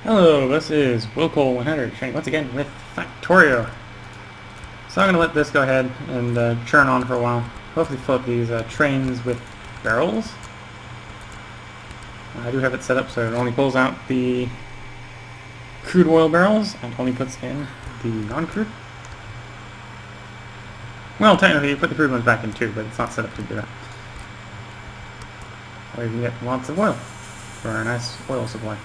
Hello, this is Willcol100 training once again with Factorio. So I'm going to let this go ahead and churn on for a while. Hopefully fill up these trains with barrels. I do have it set up so it only pulls out the crude oil barrels and only puts in the non-crude. Well, technically you put the crude ones back in too, but it's not set up to do that. Or you can get lots of oil for a nice oil supply.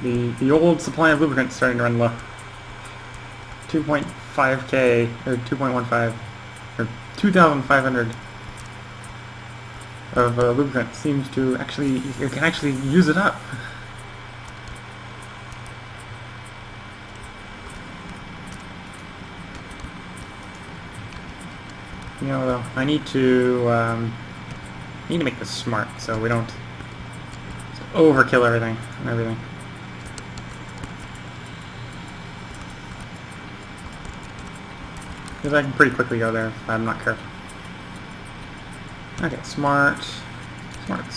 The old supply of lubricant is starting to run low. 2.5k or 2.15 or 2,500 of lubricant seems to actually, you can actually use it up. You know, though, I need to make this smart so we don't overkill everything and everything. Because I can pretty quickly go there if I'm not careful. Okay, smarts. Okay.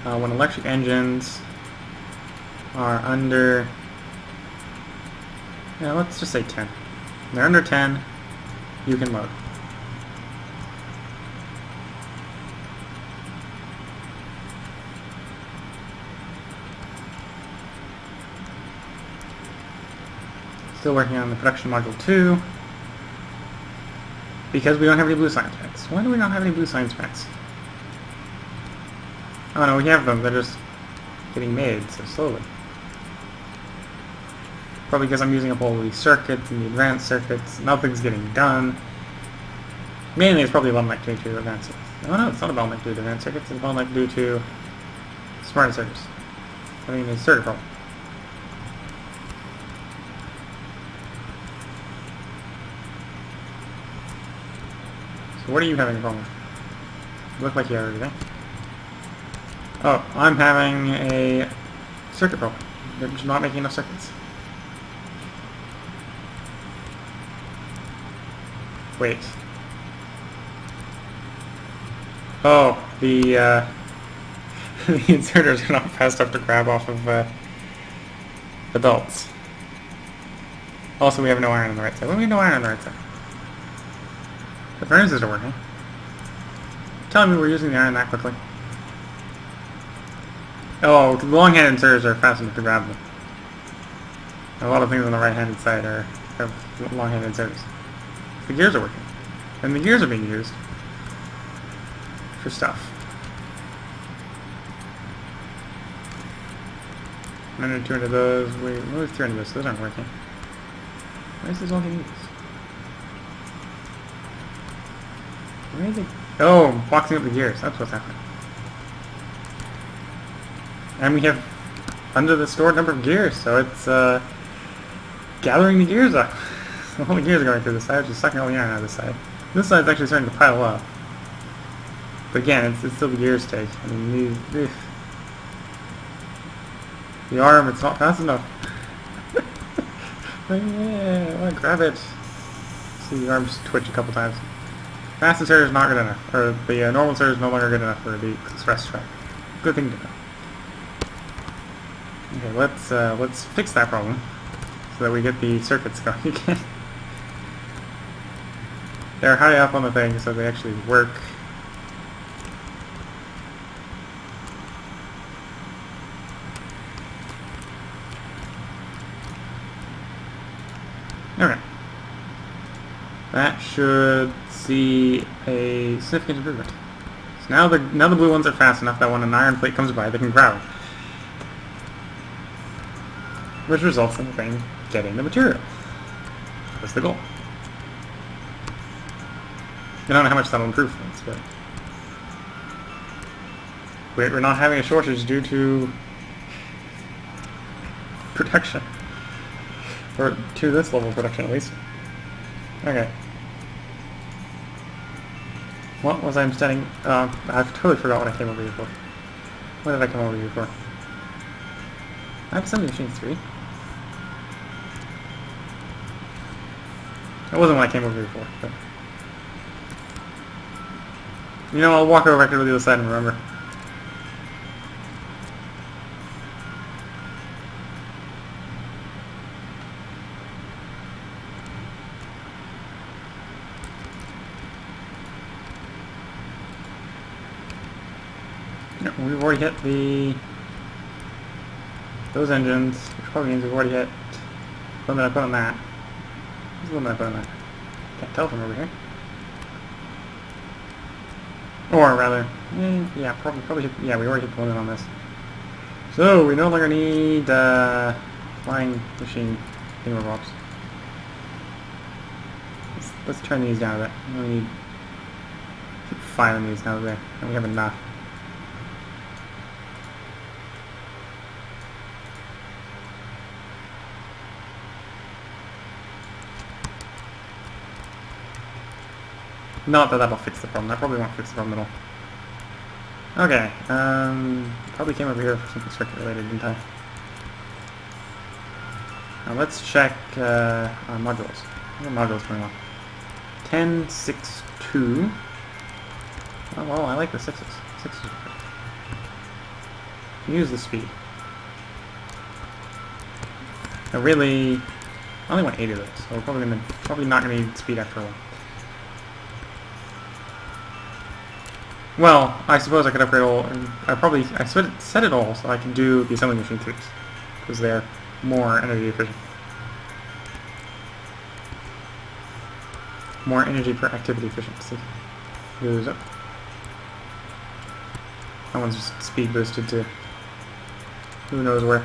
When electric engines are under, yeah, let's just say 10. When they're under 10, you can load. Still working on the production module 2 because we don't have any blue science packs. Why do we not have any blue science packs? Oh no, we have them. They're just getting made so slowly. Probably because I'm using up all these circuits and the advanced circuits. Nothing's getting done. Mainly it's probably a bottleneck due to advanced circuits. Oh no, it's not a bottleneck due to advanced circuits. It's a bottleneck due to smarter circuits. I mean, it's a circuit problem. What are you having a problem with? You look like you have everything. Oh, I'm having a circuit problem. They're just not making enough circuits. Wait. Oh, the the inserters are not fast enough to grab off of the belts. Also, we have no iron on the right side. Well, we have no iron on the right side. The furnaces are working. Telling me we're using the iron that quickly. Oh, the long-handed inserters are fast enough to grab them. A lot of things on the right-handed side have long-handed inserters. The gears are working. And the gears are being used for stuff. 100, 200 of those. Wait, what was 300 of those? Those aren't working. Why is this all getting used? Where is it? Oh, boxing up the gears. That's what's happening. And we have under the stored number of gears, so it's gathering the gears up. So all the gears are going through this side, which is sucking all the iron out of this side. This side's actually starting to pile up. But again, it's still the gears take. I mean, the arm, it's not fast enough. Yeah, I want to grab it. See the arms twitch a couple times. Fast inserter is not good enough, or the normal inserter is no longer good enough for the express track. Good thing to know. Okay, let's fix that problem so that we get the circuits going again. They're high up on the thing, so they actually work. Okay. That should see a significant improvement. So now the blue ones are fast enough that when an iron plate comes by, they can grab it. Which results in the thing getting the material. That's the goal. I don't know how much that'll improve things, but we're not having a shortage due to production. Or to this level of production, at least. Okay. What was I studying? I've totally forgot what I came over here for. What did I come over here for? I have assembly machines 3. That wasn't when I came over here before, but... You know, I'll walk over back to the other side and remember. No, we've already hit those engines, which probably means we've already hit the limit I put on that. What's the limit I put on that? Can't tell from over here. Or rather, yeah, probably hit, yeah, we already hit the limit on this. So we no longer need flying machine thingamabobs. Let's turn these down a bit. We only need 5 of these now there, and we have enough. Not that that'll fix the problem. That probably won't fix the problem at all. Okay, probably came over here for something circuit related, didn't I? Now let's check our modules. What are modules going on? 10, 6, 2. Oh, well, I like the 6s. 6s are good. Use the speed. I really... I only want 8 of those, so we're probably not going to need speed after a while. Well, I suppose I could upgrade all. I set it all so I can do the assembly machine 3s because they're more energy efficient, more energy per activity efficiency. Goes up. That one's just speed boosted to who knows where.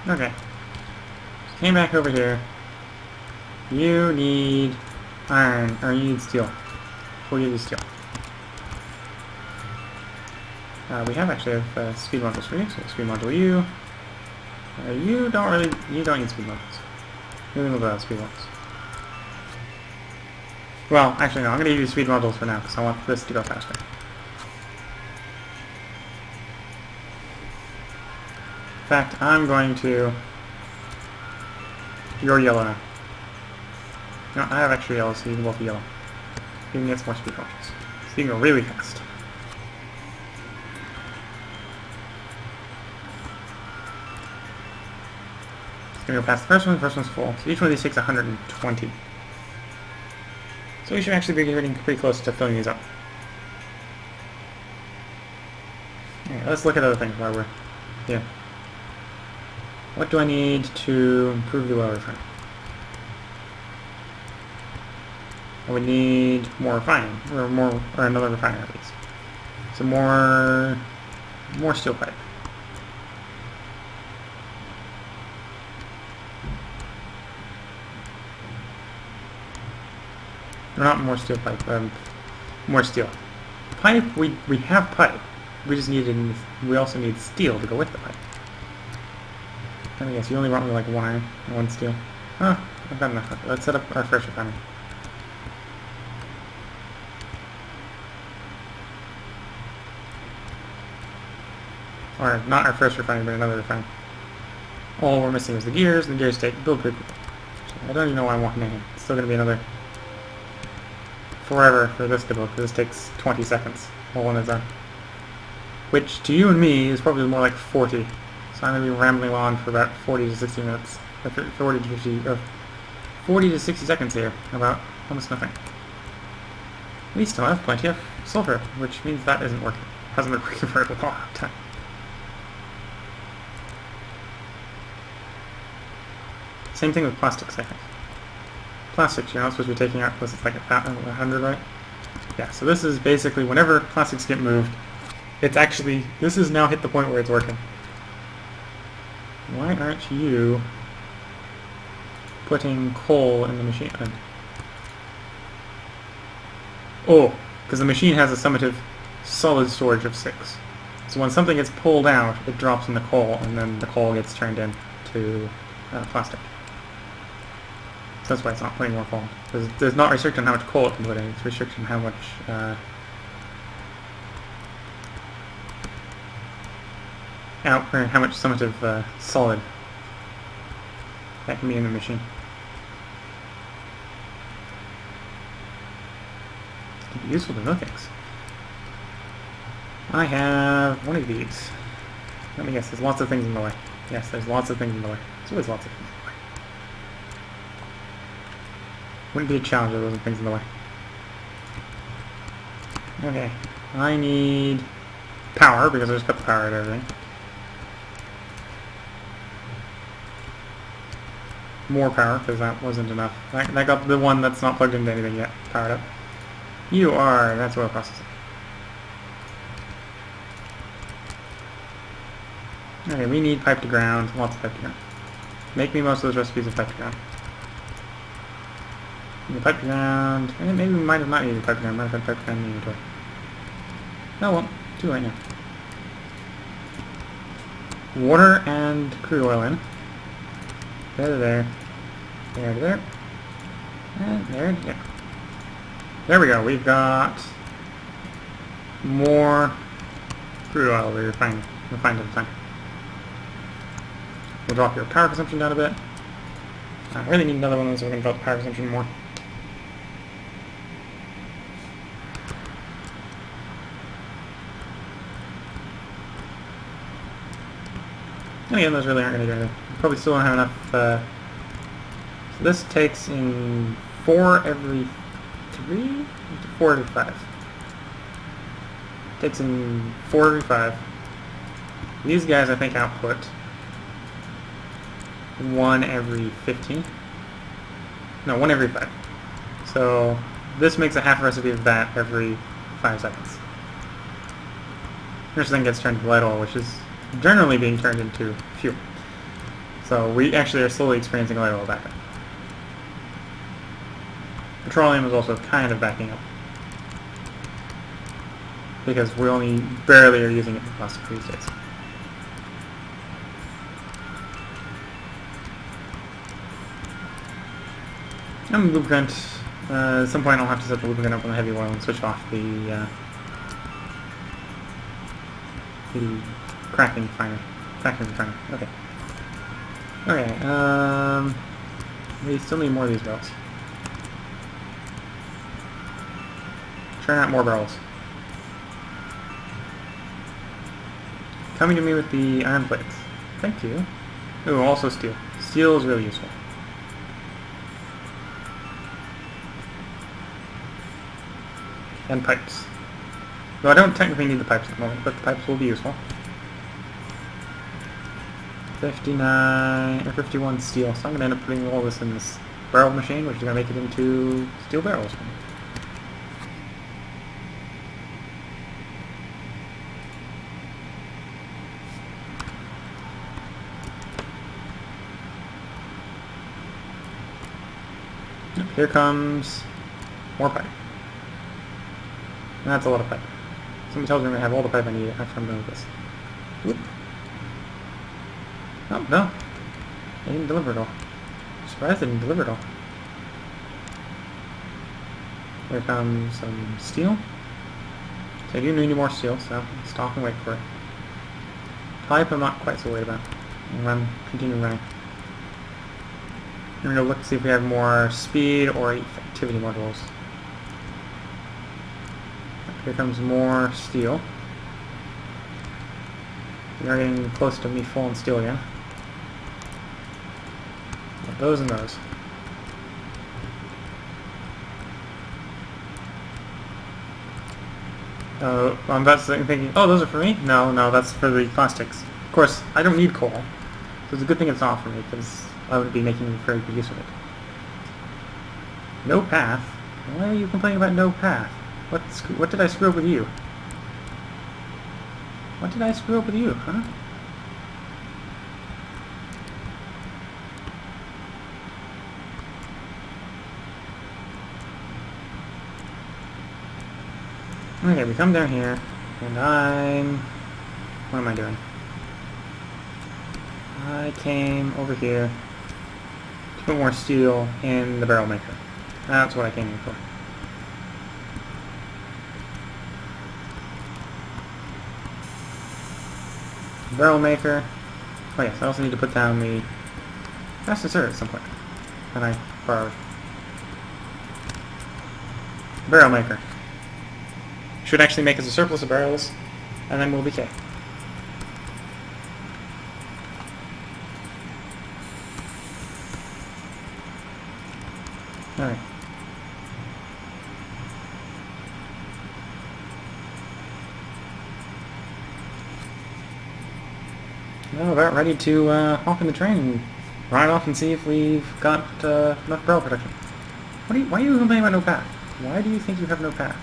Okay. Came back over here. You need iron, or you need steel. We'll give you steel. We actually have speed modules for you, so speed module you. You don't need speed modules. You're gonna speed modules. Well, actually no, I'm gonna give you speed modules for now, because I want this to go faster. In fact, I'm going to... You're yellow now. No, I have extra yellow, so you can both be yellow. You can get some more speed modules. So you can go really fast. It's gonna go past the first one's full. So each one of these takes 120. So we should actually be getting pretty close to filling these up. Okay, let's look at other things while we're here. What do I need to improve the oil refining? I would need more refining, or another refiner at least. So more steel pipe. Or not more steel pipe, more steel. Pipe, we have pipe. We just we also need steel to go with the pipe. I guess you only want me like 1 iron and 1 steel. Huh, I've got enough. Okay, let's set up our first refinery. Or not our first refinery, but another refinery. All we're missing is the gears, and the gears build pretty quickly. So I don't even know why I'm walking in here. It's still going to be another forever for this to build, because this takes 20 seconds all when it's done. Which, to you and me, is probably more like 40. So I'm going to be rambling on for about 40 to 60 minutes. Or 40 to 50, or 40 to 60 seconds here, about almost nothing. We still have plenty of sulfur, which means that isn't working. Hasn't been working for a long time. Same thing with plastics, I think. Plastics, you're not supposed to be taking out unless it's like 100, right? Yeah, so this is basically whenever plastics get moved, it's actually, this has now hit the point where it's working. Why aren't you putting coal in the machine? Oh, because the machine has a summative solid storage of 6. So when something gets pulled out, it drops in the coal, and then the coal gets turned into plastic. So that's why it's not putting more coal. There's not restriction on how much coal it can put in, it's restriction on how much output, so much of solid that can be in the machine. It can be useful to know things. I have one of these. Let me guess, there's lots of things in the way. Yes, there's lots of things in the way. There's always lots of things in the way. Wouldn't be a challenge if there wasn't things in the way. Okay, I need power, because I just got the power out of everything. More power, because that wasn't enough. That got the one that's not plugged into anything yet powered up. That's oil processing. Okay, we need pipe to ground, lots of pipe to ground. Make me most of those recipes of pipe to ground. Need pipe to ground, and maybe we might have not needed pipe to ground, might have had pipe to ground in the inventory. Oh well, too late now. Water and crude oil in. There to there. There to there. And there to there. There we go, we've got more crude oil we refined at the time. We'll drop your power consumption down a bit. I really need another one, so we're going to drop the power consumption more. And again, those really aren't going to do anything. We probably still don't have enough. So this takes in 4 every 3? 4 every 5. Takes in 4 every 5. These guys, I think, output 1 every 15. No, 1 every 5. So this makes a half recipe of that every 5 seconds. This thing gets turned to light oil, which is generally being turned into fuel. So we actually are slowly experiencing light oil backup. Petroleum is also kind of backing up, because we only barely are using it in plastic these days. And lubricant. At some point I'll have to set the lubricant up on the heavy oil and switch off the cracking refiner. Okay. Okay, we still need more of these barrels. Churn out more barrels. Coming to me with the iron plates. Thank you. Ooh, also steel. Steel is really useful. And pipes. Though I don't technically need the pipes at the moment, but the pipes will be useful. 59 or 51 steel, so I'm going to end up putting all this in this barrel machine, which is going to make it into steel barrels. Here comes more pipe. That's a lot of pipe. Somebody tells me I'm going to have all the pipe I need after I'm done with this. Whoop. Oh, no. They didn't deliver it all. I'm surprised they didn't deliver it all. Here comes some steel. So I do need more steel, so stop and wait for it. Pipe I'm not quite so worried about. I'll continue running. I'm going to look to see if we have more speed or effectivity modules. Here comes more steel. We are getting close to me full in steel again. Put those and those. I'm about to say, thinking, oh, those are for me? No, no, that's for the plastics. Of course, I don't need coal, so it's a good thing it's not for me, because I would be making very good use of it. No path? Why are you complaining about no path? What did I screw up with you? What did I screw up with you, huh? Okay, we come down here, and what am I doing? I came over here to put more steel in the barrel maker. That's what I came here for. Barrel maker. Oh yes, I also need to put down the fast insert at some point. And I borrowed. Barrel maker. Should actually make us a surplus of barrels, and then we'll be okay. Alright. Well, about ready to hop in the train and ride off and see if we've got enough barrel protection. Why are you complaining about no path? Why do you think you have no path?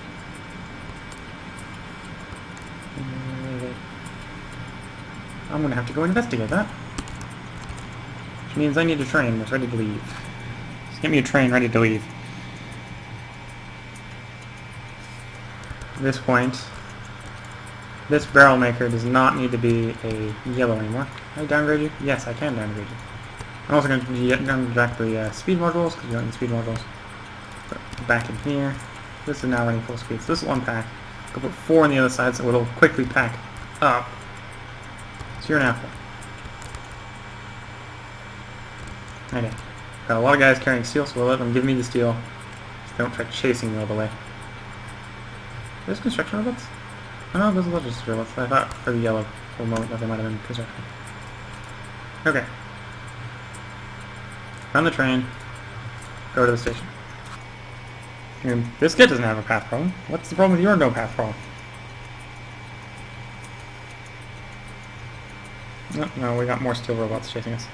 I'm going to have to go investigate that. Which means I need a train that's ready to leave. Just get me a train ready to leave. At this point, this barrel maker does not need to be a yellow anymore. Can I downgrade you? Yes, I can downgrade you. I'm also going to downgrade back the speed modules, because you don't need speed modules. Put back in here. This is now running full speed, so this will unpack. I'll put 4 on the other side, so it'll quickly pack up. So you're an apple. Okay. Got a lot of guys carrying steel, so we'll let them give me the steel. Just don't try chasing me all the way. There's construction robots? Oh no, those are logistics robots. I thought for the yellow for a moment that they might have been construction. Okay. Run the train. Go to the station. And this kid doesn't have a path problem. What's the problem with your no path problem? No, we got more steel robots chasing us.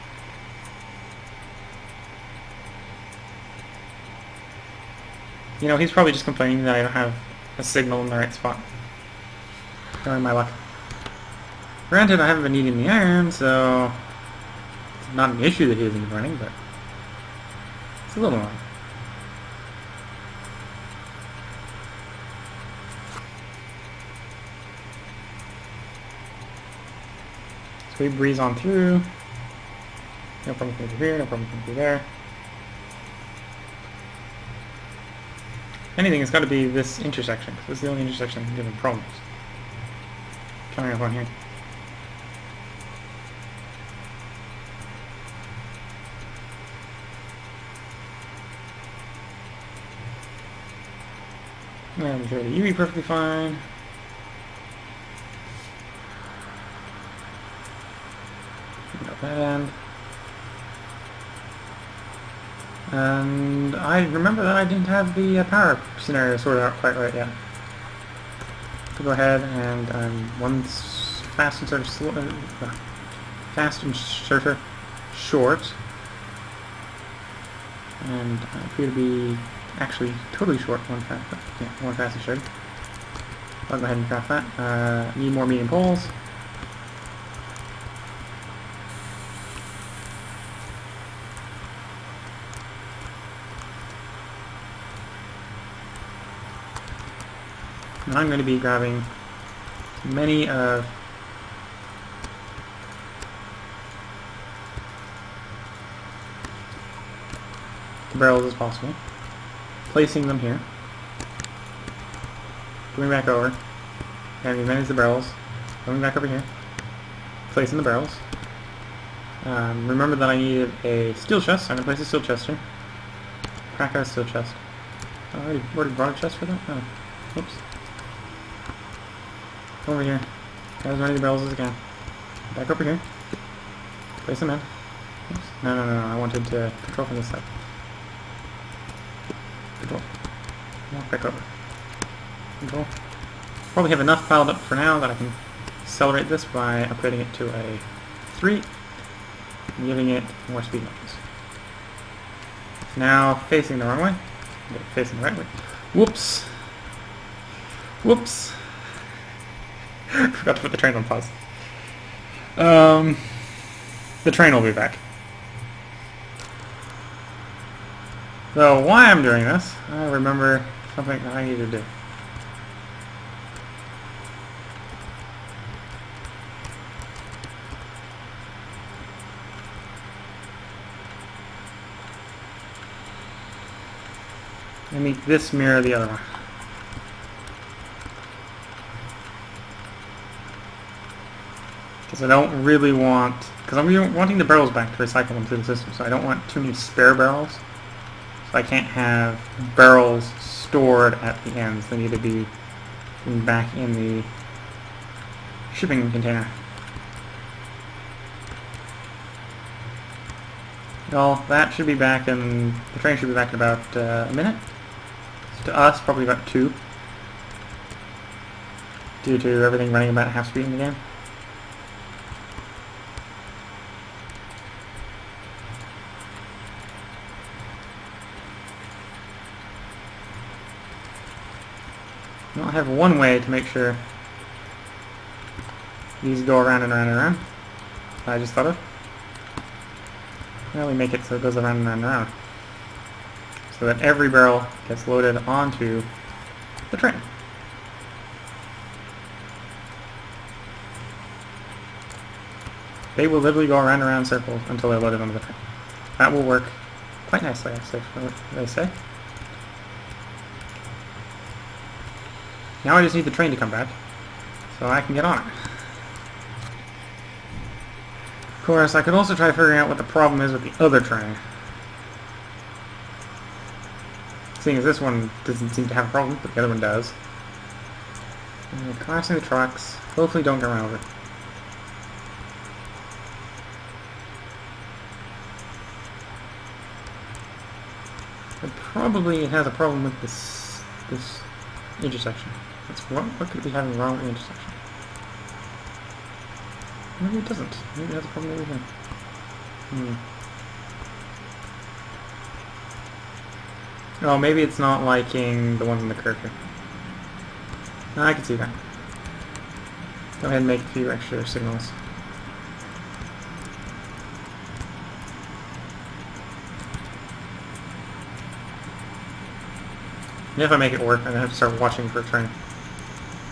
You know, he's probably just complaining that I don't have a signal in the right spot. Knowing my luck. Granted, I haven't been needing the iron, so it's not an issue that he isn't running, but it's a little annoying. So we breeze on through. No problem coming through here, no problem coming through there. Anything, it's got to be this intersection, because this is the only intersection giving problems. Coming up on here. I'm sure the UV perfectly fine. Got that end. And I remember that I didn't have the power scenario sorted out quite right yet. So go ahead and one's fast inserter short, and I appear to be actually totally short one fast inserted. I'll go ahead and craft that. Need more medium poles. And I'm going to be grabbing as many of the barrels as possible, placing them here, going back over, and we manage the barrels, going back over here, placing the barrels. Remember that I needed a steel chest, so I'm going to place a steel chest here. Crack out a steel chest. I already brought a chest for that? Oh, oops. Over here. Grab as many of the barrels as I can. Back over here. Place them in. Oops. No, I wanted to control from this side. Control. Walk back over. Control. Probably have enough piled up for now that I can accelerate this by upgrading it to a 3 and giving it more speed levels. Now facing the wrong way. Facing the right way. Whoops. Whoops. Forgot to put the train on pause. The train will be back. So why I'm doing this, I remember something that I need to do. Let me this mirror the other one. Because I don't really want... Because I'm wanting the barrels back to recycle them through the system, so I don't want too many spare barrels. So I can't have barrels stored at the ends. They need to be back in the shipping container. Well, that should be back in... The train should be back in about a minute. To us, probably about 2. Due to everything running about half speed in the game. Well, I have one way to make sure these go around and around and around. I just thought of. Well, we make it so it goes around and around and around. So that every barrel gets loaded onto the train. They will literally go around and around in circles until they're loaded onto the train. That will work quite nicely, I say, for what they say. Now I just need the train to come back, so I can get on it. Of course, I could also try figuring out what the problem is with the other train. Seeing as this one doesn't seem to have a problem, but the other one does. And collapsing the trucks, hopefully don't get run over. But probably it has a problem with this intersection. What could it be having wrong with the intersection? Maybe it doesn't. Maybe it has a problem over here. Oh, maybe it's not liking the ones in the curve here. No, I can see that. Go ahead and make a few extra signals. And if I make it work, I'm going to have to start watching for a train.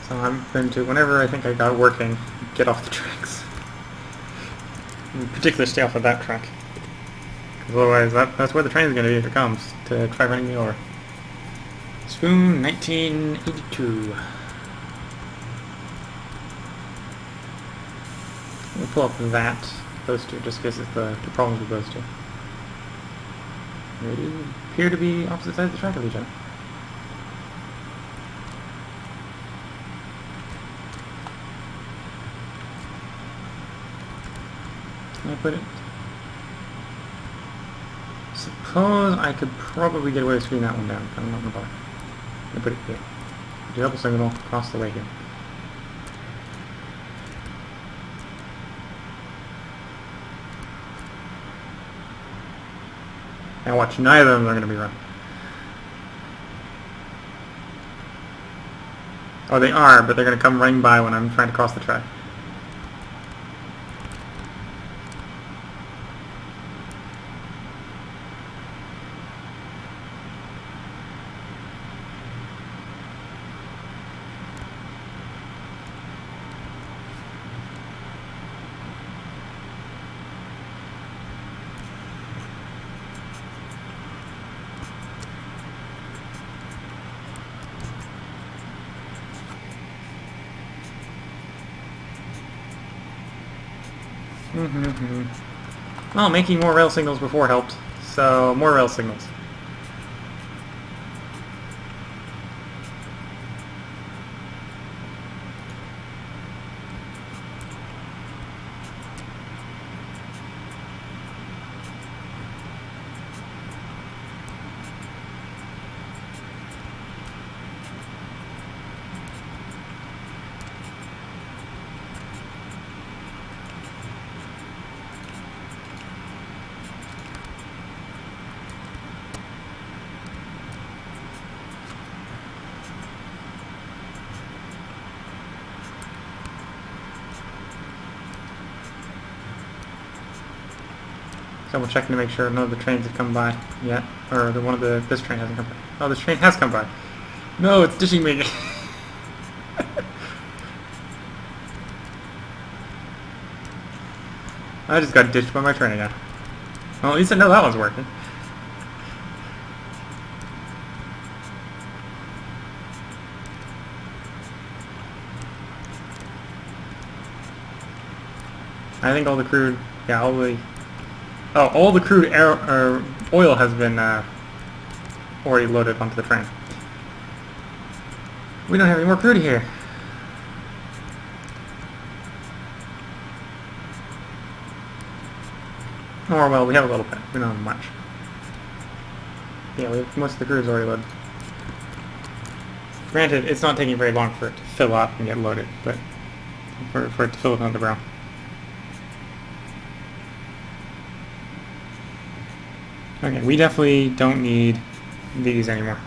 So I'm going to, whenever I think I got it working, get off the tracks. In particular, stay off of that track. Because otherwise, that's where the train is going to be if it comes, to try running me over. Spoon, 1982. We'll pull up those two, just in case it's the problems with those two. They appear to be opposite sides of the track of each other. Can I put it? Suppose I could probably get away with screwing that one down, but I'm not going to bother. I put it here. Do double signal across the way here. Now watch, neither of them are going to be running. Oh, they are, but they're going to come running by when I'm trying to cross the track. Well, making more rail signals before helped, so more rail signals. Double checking to make sure none of the trains have come by yet, or this train hasn't come by. Oh, this train has come by. No, it's ditching me. I just got ditched by my train again. Well, at least I know that one's working. I think all the crude, yeah, all the crude oil has been already loaded onto the train. We don't have any more crude here. Or, well, we have a little bit. We don't have much. Yeah, most of the crude is already loaded. Granted, it's not taking very long for it to fill up and get loaded, but for it to fill up on the barrel. Okay, we definitely don't need these anymore.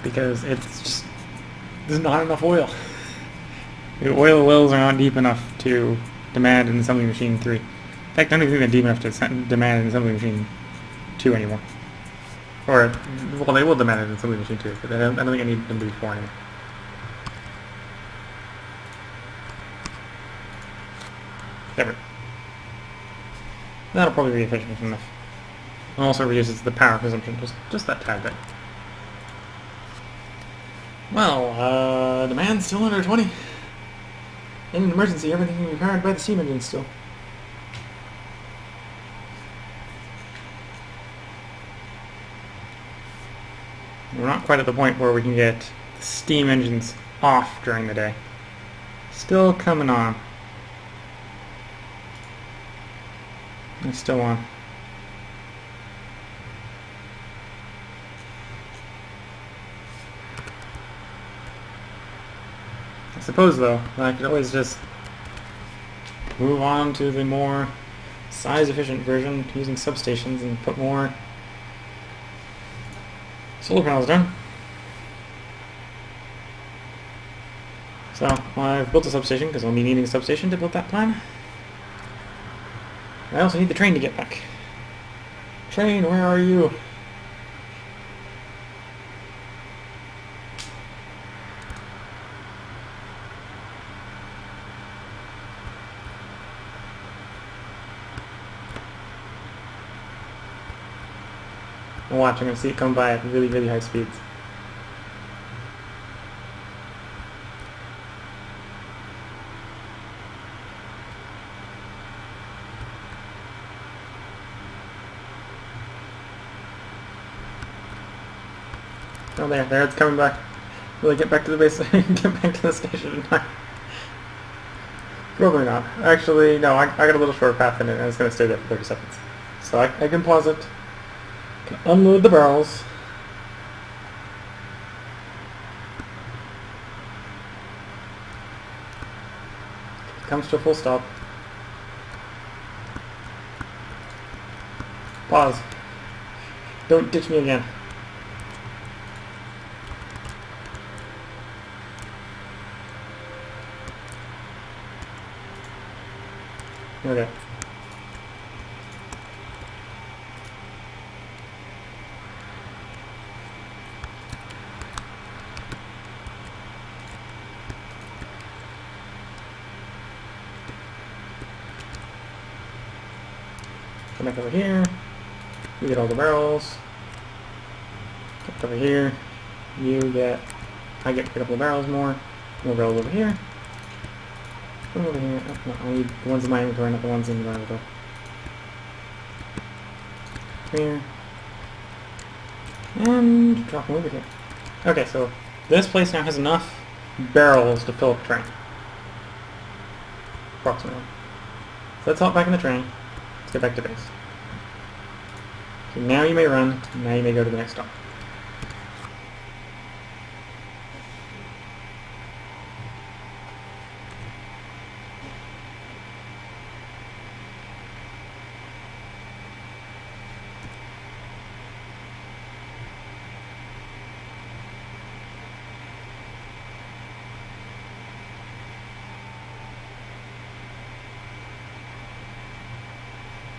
Because it's just, there's not enough oil. The oil wells are not deep enough to demand an assembly machine 3. In fact, I don't think they're deep enough to demand an assembly machine 2 anymore. Or, well, they will demand an assembly machine 2, but I don't think I need them to be 4 anymore. Never. That'll probably be efficient enough. And also reduces the power consumption just that tad bit. Well, demand's still under 20. In an emergency, everything can be powered by the steam engine still. We're not quite at the point where we can get the steam engines off during the day. Still coming on. It's still on. I suppose, though, I could always just move on to the more size-efficient version using substations and put more solar panels down. So, I've built a substation because I'll be needing a substation to build that plan. I also need the train to get back. Train, where are you? Watch, I'm going to see it come by at really, really high speeds. Oh, there it's coming back. Will I get back to the base? Get back to the station in time? Probably not. Actually, no, I got a little short path in it and it's going to stay there for 30 seconds. So I can pause it. Unload the barrels. Comes to a full stop. Pause. Don't ditch me again. Okay. Come back over here. You get all the barrels. Come over here. I get a couple of barrels more. More barrels over here. Come over here. Oh, no, I need the ones in my inventory, not the ones in the inventory. Here. And drop them over here. Okay, so this place now has enough barrels to fill up a train. Approximately. So let's hop back in the train. Let's get back to base. So now you may run, now you may go to the next stop.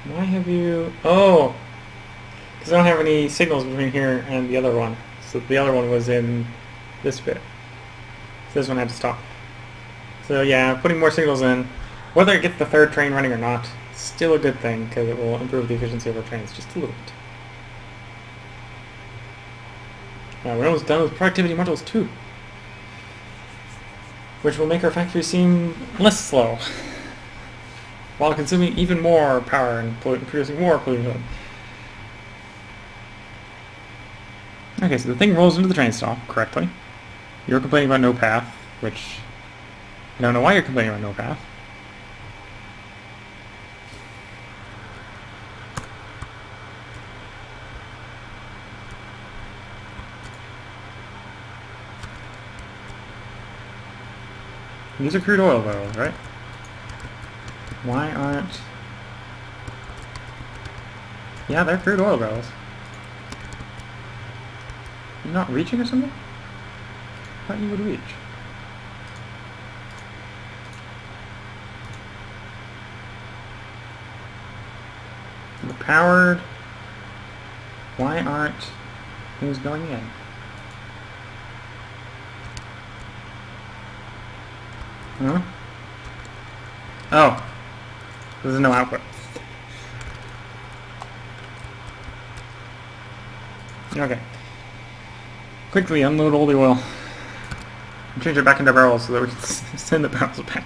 Why have you... Oh! Because I don't have any signals between here and the other one. So the other one was in this bit. So this one had to stop. So yeah, putting more signals in, whether it gets the third train running or not, still a good thing, because it will improve the efficiency of our trains just a little bit. We're almost done with productivity modules 2. which will make our factory seem less slow, while consuming even more power and producing more pollution. Okay, so the thing rolls into the train stop correctly. You're complaining about no path, which I don't know why you're complaining about no path. These are crude oil barrels, right? Why aren't... Yeah, they're crude oil barrels. You're not reaching or something? I thought you would reach. They're powered. Why aren't things going in? Huh? Oh. There's no output. Okay. Quickly unload all the oil. And change it back into barrels so that we can send the barrels back.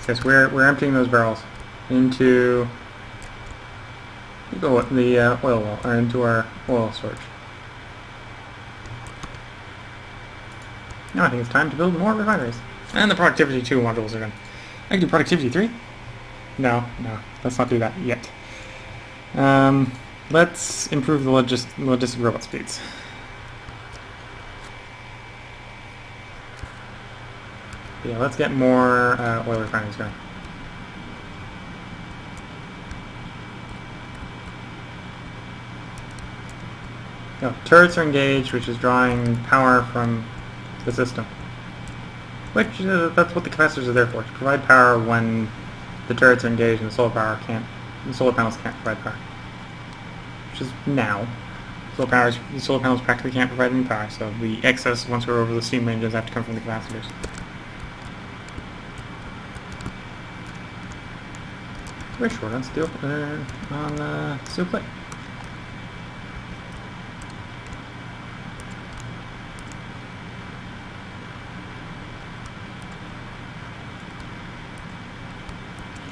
Yes, we're emptying those barrels into the oil well, or into our oil storage. Now I think it's time to build more refineries. And the productivity 2 modules are done. I can do productivity 3? No, let's not do that yet. Let's improve the logistic robot speeds. Yeah, let's get more oil refineries going. Oh, turrets are engaged, which is drawing power from the system. Which, that's what the capacitors are there for, to provide power when the turrets are engaged and the solar panels can't provide power. Which is now. The solar panels practically can't provide any power, so the excess, once we're over the steam ranges, have to come from the capacitors. We're short on steel, steel plate.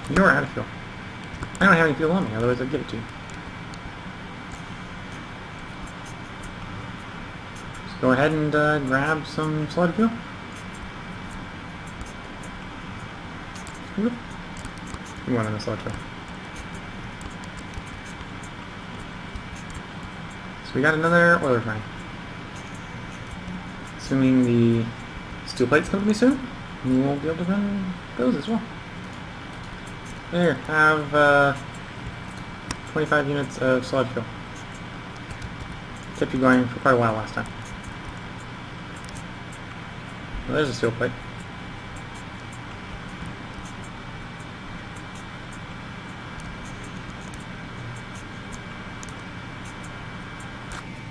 You're out of fuel. I don't have any fuel on me, otherwise I'd give it to you. Just go ahead and grab some solid fuel. Whoop. You want in the solid fuel. So we got another oil refinery. Assuming the steel plate's coming to me soon, we won't be able to run those as well. There, have 25 units of solid fuel. Kept you going for quite a while last time. Well, there's a steel plate.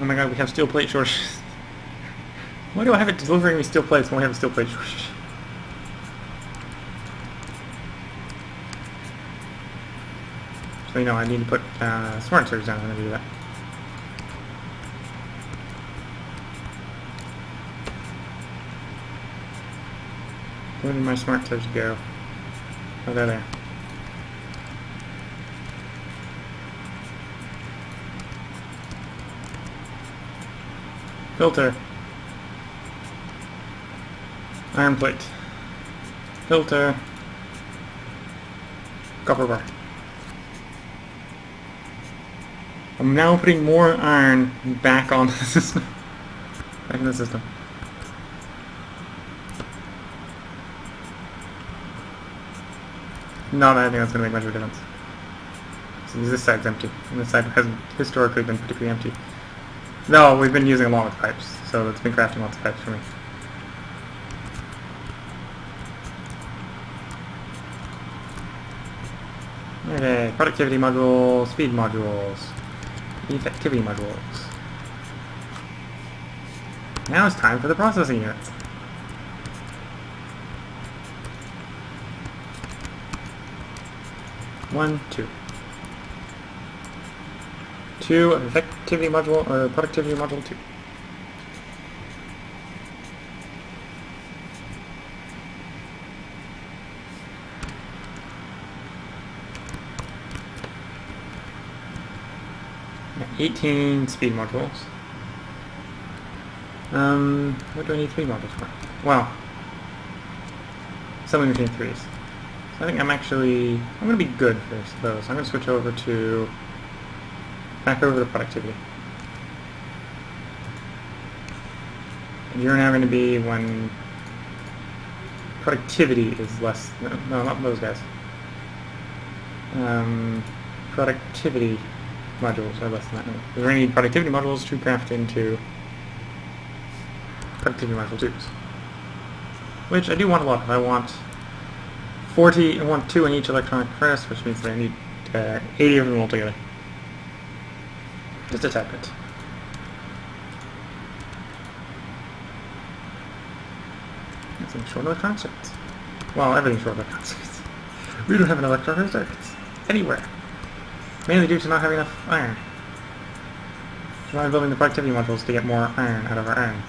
Oh my god, we have steel plate shortages. Why do I have it delivering me steel plates when we have a steel plate shortage? So you know, I need to put smart surge down when I do that. Where did my smart surge go? Oh, they're there. Filter. Iron plate. Filter. Copper bar. I'm now putting more iron back on the system. Back in the system. Not I think that's going to make much of a difference. So this side's empty, and this side hasn't historically been particularly empty. No, we've been using a lot of pipes, so it's been crafting lots of pipes for me. Okay, productivity modules, speed modules, effectivity modules. Now it's time for the processing units. One, two. 2 of effectivity module, or productivity module 2. Yeah, 18 speed modules. What do I need speed modules for? Well, something between 3s. So I think I'm going to be good for those. I'm going to switch over to, back over to productivity. And you're now going to be when productivity is less, no, not those guys. Productivity modules are less than that. We're going to need productivity modules to craft into productivity module 2s. Which I do want a lot of. I want 40, I want 2 in each electronic furnace, which means that I need 80 of them altogether. Just a tad bit. Some short electronic circuits. Well, everything's short electronic circuits. We don't have an electronic circuits anywhere. Mainly due to not having enough iron. So I'm building the productivity modules to get more iron out of our iron.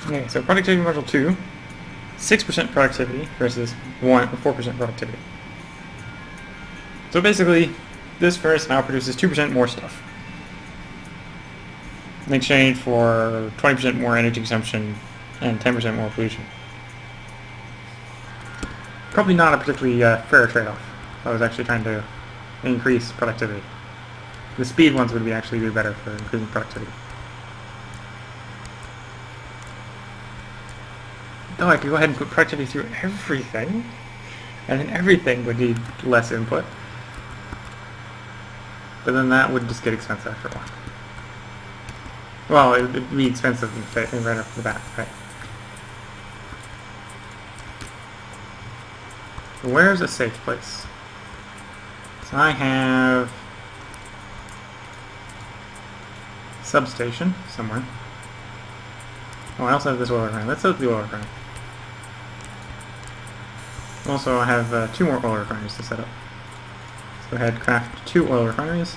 Okay, so productivity module 2, 6% productivity versus 4% productivity. So basically, this furnace now produces 2% more stuff in exchange for 20% more energy consumption and 10% more pollution. Probably not a particularly fair trade-off. I was actually trying to increase productivity. The speed ones would actually be better for increasing productivity. Though I could go ahead and put productivity through everything, and then everything would need less input. But then that would just get expensive after a while. Well, it would be expensive right off the bat, right? Where's a safe place? So I have substation somewhere. Oh, I also have this oil refinery. Let's look at the oil refinery. Also, I have 2 more oil refineries to set up. Let's go ahead and craft 2 oil refineries.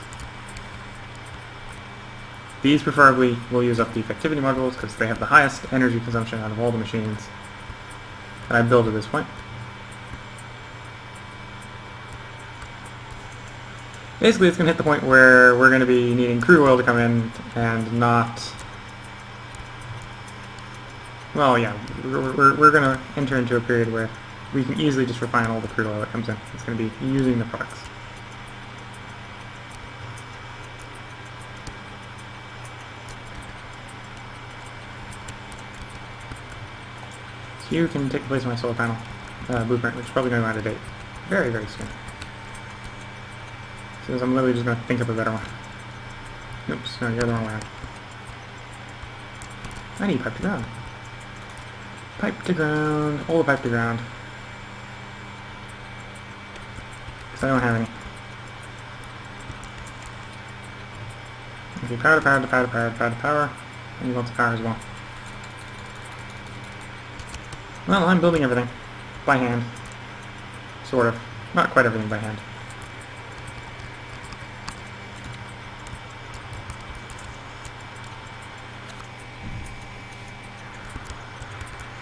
These preferably will use up the effectivity modules because they have the highest energy consumption out of all the machines that I built at this point. Basically, it's going to hit the point where we're going to be needing crude oil to come in and not... Well, yeah, we're going to enter into a period where we can easily just refine all the crude oil that comes in. It's going to be using the products. So you can take the place of my solar panel blueprint, which is probably going to go out of date very, very soon. So I'm literally just going to think up a better one. Oops, no, you're the wrong way. I need pipe to ground. Pipe to ground. All the pipe to ground. Because I don't have any. Okay, power to power to power to power to power to power. And you want the power as well. Well, I'm building everything. By hand. Sort of. Not quite everything by hand.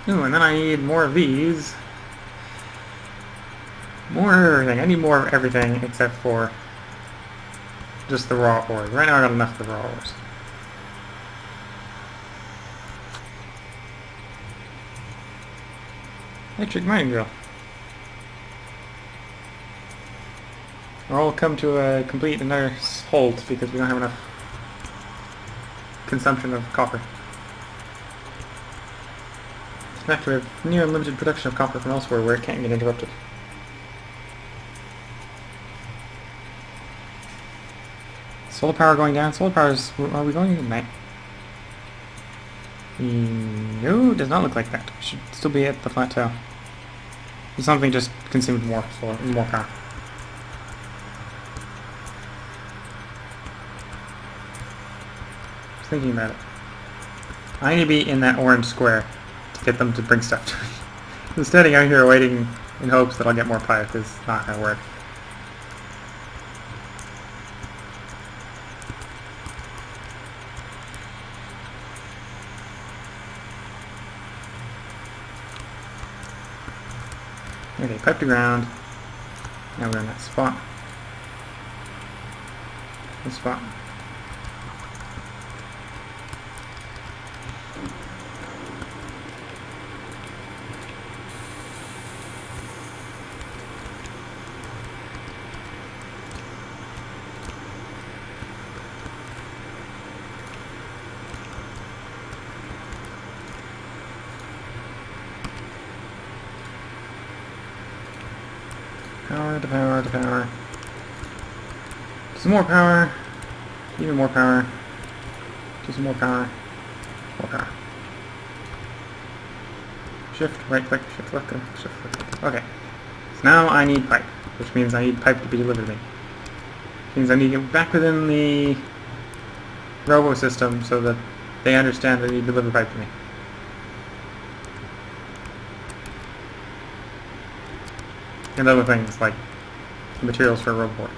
Ooh, and then I need more of these. More of everything. I need more of everything except for just the raw ores. Right now I got enough of the raw ores. Electric mining drill. Or I'll come to a complete and utter halt because we don't have enough consumption of copper. In fact, we have near unlimited production of copper from elsewhere where it can't get interrupted. Solar power going down. Solar power is... Are we going at night? No, it does not look like that. We should still be at the plateau. Something just consumed more power. thinking about it. I need to be in that orange square to get them to bring stuff to me. Instead, I'm out here waiting in hopes that I'll get more pipe. It's not going to work. Okay, pipe to ground. Now we're in that spot. This spot. Power to power to power. Some more power. Even more power. Do some more power. More power. Shift, right click, shift, left click, shift, left click. Okay. So now I need pipe, which means I need pipe to be delivered to me. Which means I need to get back within the robo system so that they understand they need to deliver pipe to me. And other things like materials for a robot.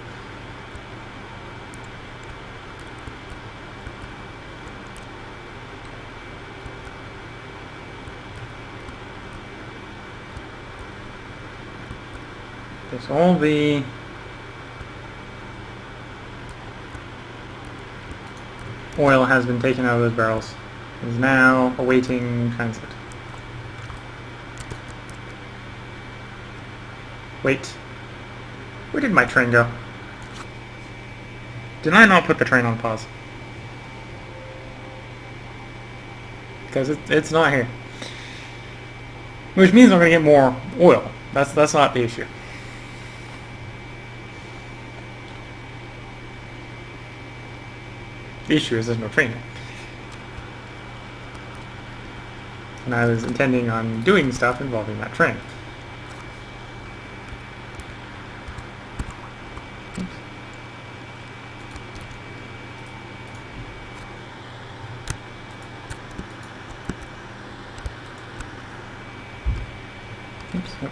Okay, so all the oil has been taken out of those barrels. It is now awaiting transit. Wait. Where did my train go? Did I not put the train on pause? Because it's not here. Which means I'm going to get more oil. That's not the issue. The issue is there's no train here. And I was intending on doing stuff involving that train. Oops. Yep.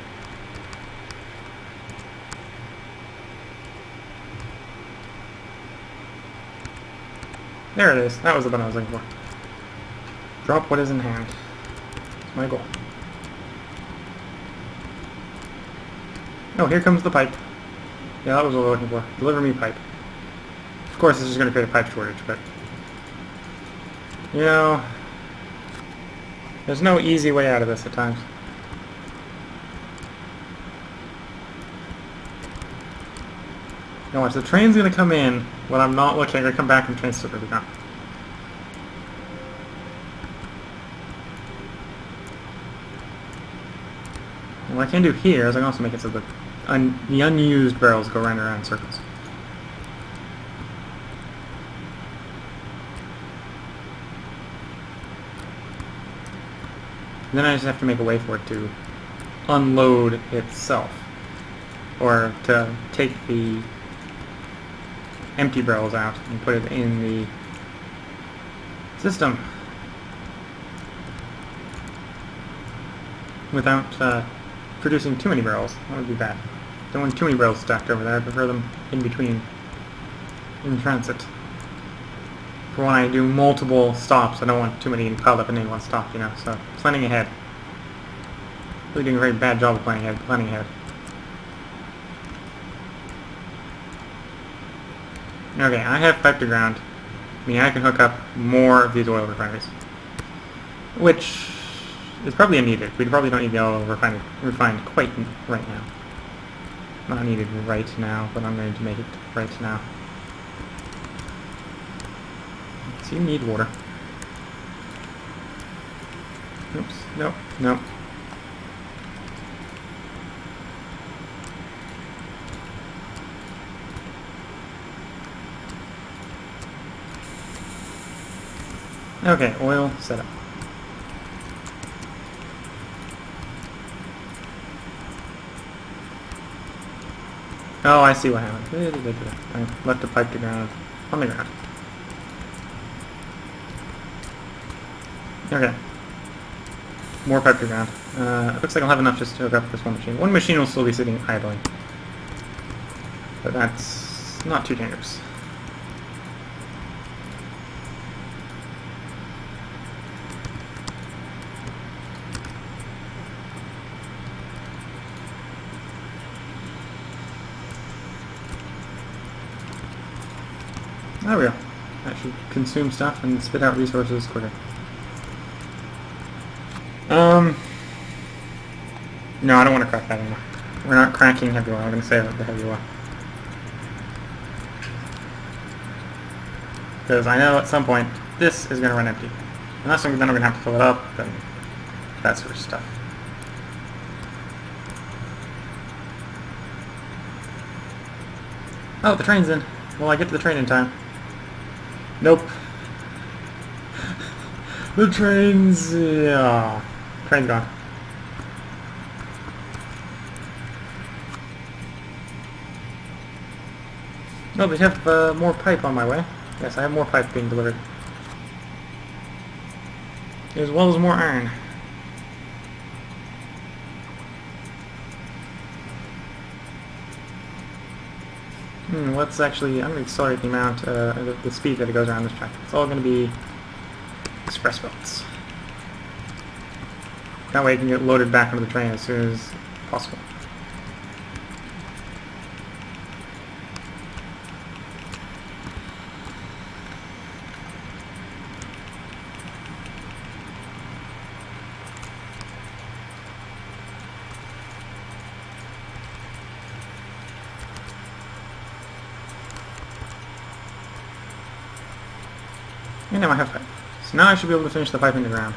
There it is. That was the button I was looking for. Drop what is in hand. That's my goal. Oh, here comes the pipe. Yeah, that was what I was looking for. Deliver me pipe. Of course, this is going to create a pipe shortage, but... You know... There's no easy way out of this at times. Now watch, the train's going to come in when I'm not looking. I'm going to come back and the train's still going to be gone. And what I can do here is I can also make it so that the unused barrels go round and around in circles. And then I just have to make a way for it to unload itself. Or to take the empty barrels out and put it in the system without producing too many barrels. That would be bad. Don't want too many barrels stacked over there. I prefer them in between, in transit. For when I do multiple stops, I don't want too many piled up in any one stop, you know, so planning ahead. Really doing a very bad job of planning ahead. Okay, I have pipe to ground, meaning I can hook up more of these oil refineries. Which is probably unneeded. We probably don't need the oil refined quite right now. Not needed right now, but I'm going to make it right now. So you need water. Oops, nope, nope. Okay, oil setup. Oh, I see what happened. I left a pipe to ground on the ground. Okay. More pipe to ground. It looks like I'll have enough just to hook up this one machine. One machine will still be sitting idling. But that's not too dangerous. There we go. That should consume stuff and spit out resources quicker. No, I don't want to crack that anymore. We're not cracking heavy oil. I'm going to save the heavy oil. Because I know at some point this is going to run empty. Unless then I'm going to have to fill it up and that sort of stuff. Oh, the train's in. Will I get to the train in time? Nope. The train's... yeah. Train's gone. Oh, they have more pipe on my way. Yes, I have more pipe being delivered. As well as more iron. Let's actually... I'm going to accelerate the amount, the speed that it goes around this track. It's all going to be express belts. That way I can get loaded back onto the train as soon as possible. And now I have pipe. So now I should be able to finish the pipe in the ground.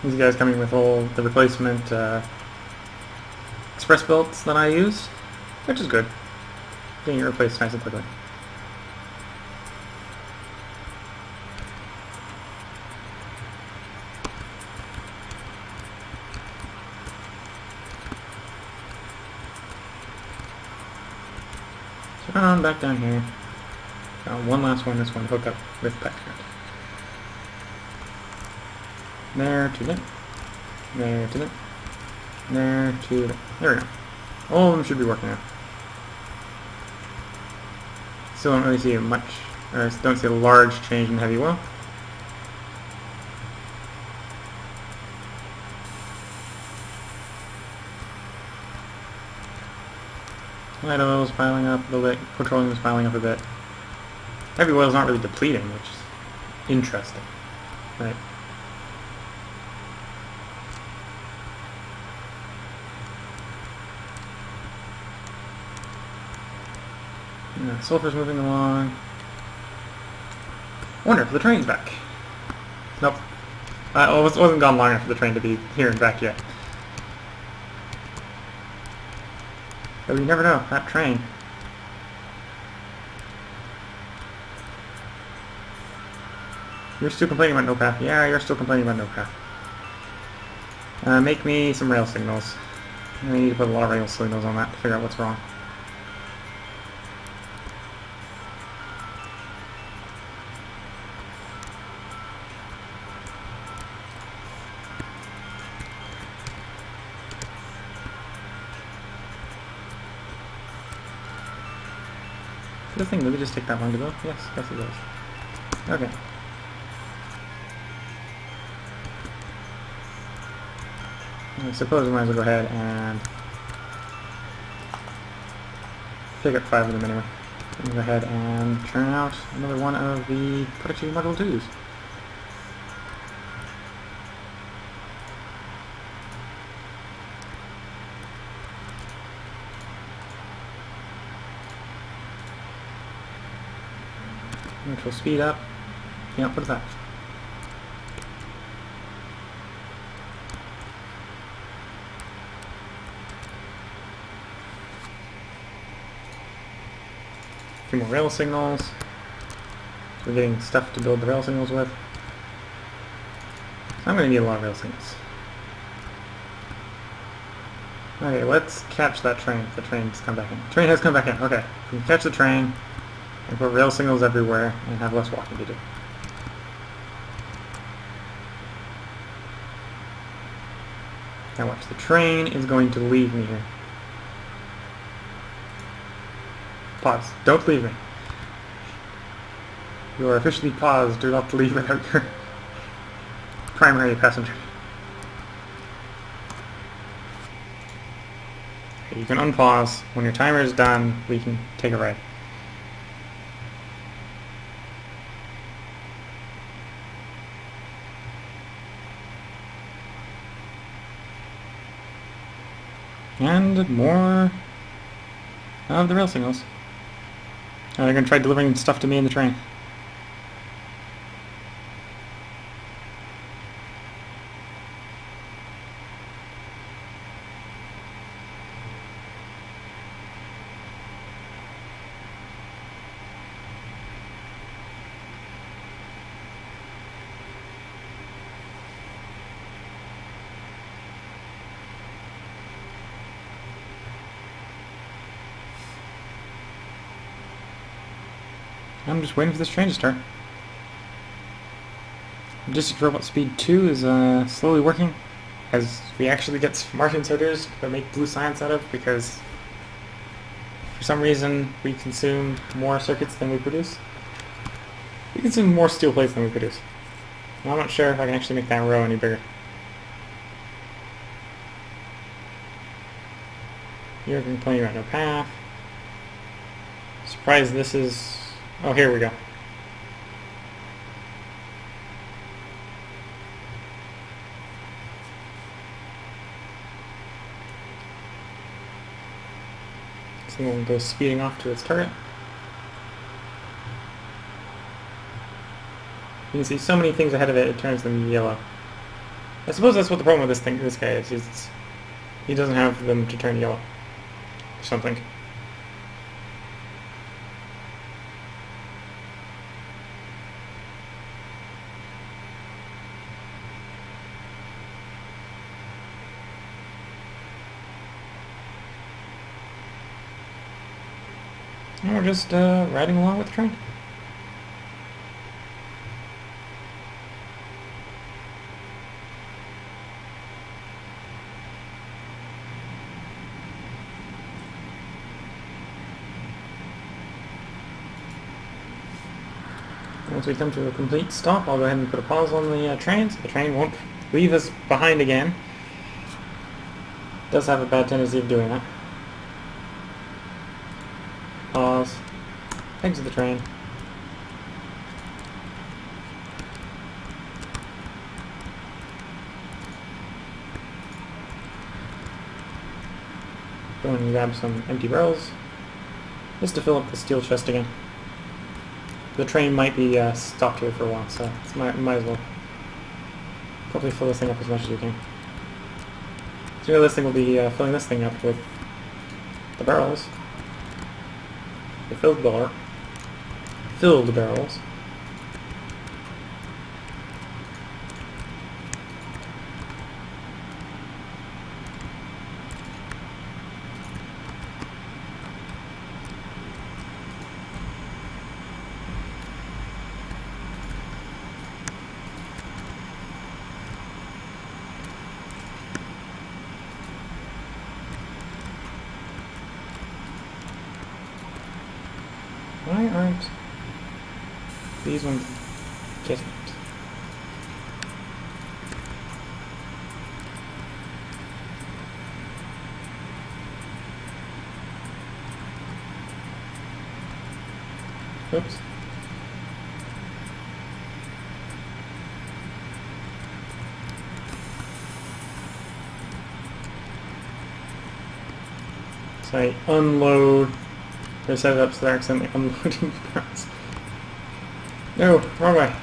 These guys coming with all the replacement express belts that I use, which is good. Getting it replaced nice and quickly. Back down here. One last one, this one hook up with pipe. There to there. There to there. There to there. There we go. All of them should be working now. Still don't really see much, or don't see a large change in heavy oil. Light oil is piling up a bit, petroleum is piling up a bit. Heavy oil is not really depleting, which is interesting. Right. Yeah, sulfur's moving along. I wonder if the train's back. Nope. It wasn't gone long enough for the train to be here and back yet. But you never know, that train. You're still complaining about no path. Yeah, you're still complaining about no path. Make me some rail signals. I need to put a lot of rail signals on that to figure out what's wrong. Does this thing really just take that long to build? Yes, it does. Okay. I suppose we might as well go ahead and pick up 5 of them anyway. I'm going to go ahead and churn out another one of the productivity module 2s. Which will speed up the output of that. A few more rail signals. So we're getting stuff to build the rail signals with. So I'm going to need a lot of rail signals. Okay, let's catch that train. The train's come back in. The train has come back in. Okay, we can catch the train and put rail signals everywhere and have less walking to do. Now watch, the train is going to leave me here. Pause. Don't leave me. You are officially paused. Do not leave without your primary passenger. Okay, you can unpause. When your timer is done, we can take a ride. And more of the rail signals. They're going to try delivering stuff to me in the train. I'm just waiting for this train to start. District Robot Speed 2 is slowly working as we actually get some Martian inserters to make blue science out of, because for some reason we consume more circuits than we produce. We consume more steel plates than we produce. And I'm not sure if I can actually make that row any bigger. You're complaining about no path. Surprised this is... Oh, here we go. So we'll go speeding off to its target. You can see so many things ahead of it, it turns them yellow. I suppose that's what the problem with this guy is. He doesn't have them to turn yellow. Or something. And we're just riding along with the train. Once we come to a complete stop, I'll go ahead and put a pause on the train so the train won't leave us behind again. It does have a bad tendency of doing that. Pause. Exit the train. Go and grab some empty barrels just to fill up the steel chest again. The train might be stopped here for a while, so it's might as well probably fill this thing up as much as you can. So this thing will be filling this thing up with the barrels. The filled barrels. Why aren't these ones getting it? Oops. So I unload. They set it up so they're accidentally unloading barrels. No, wrong way.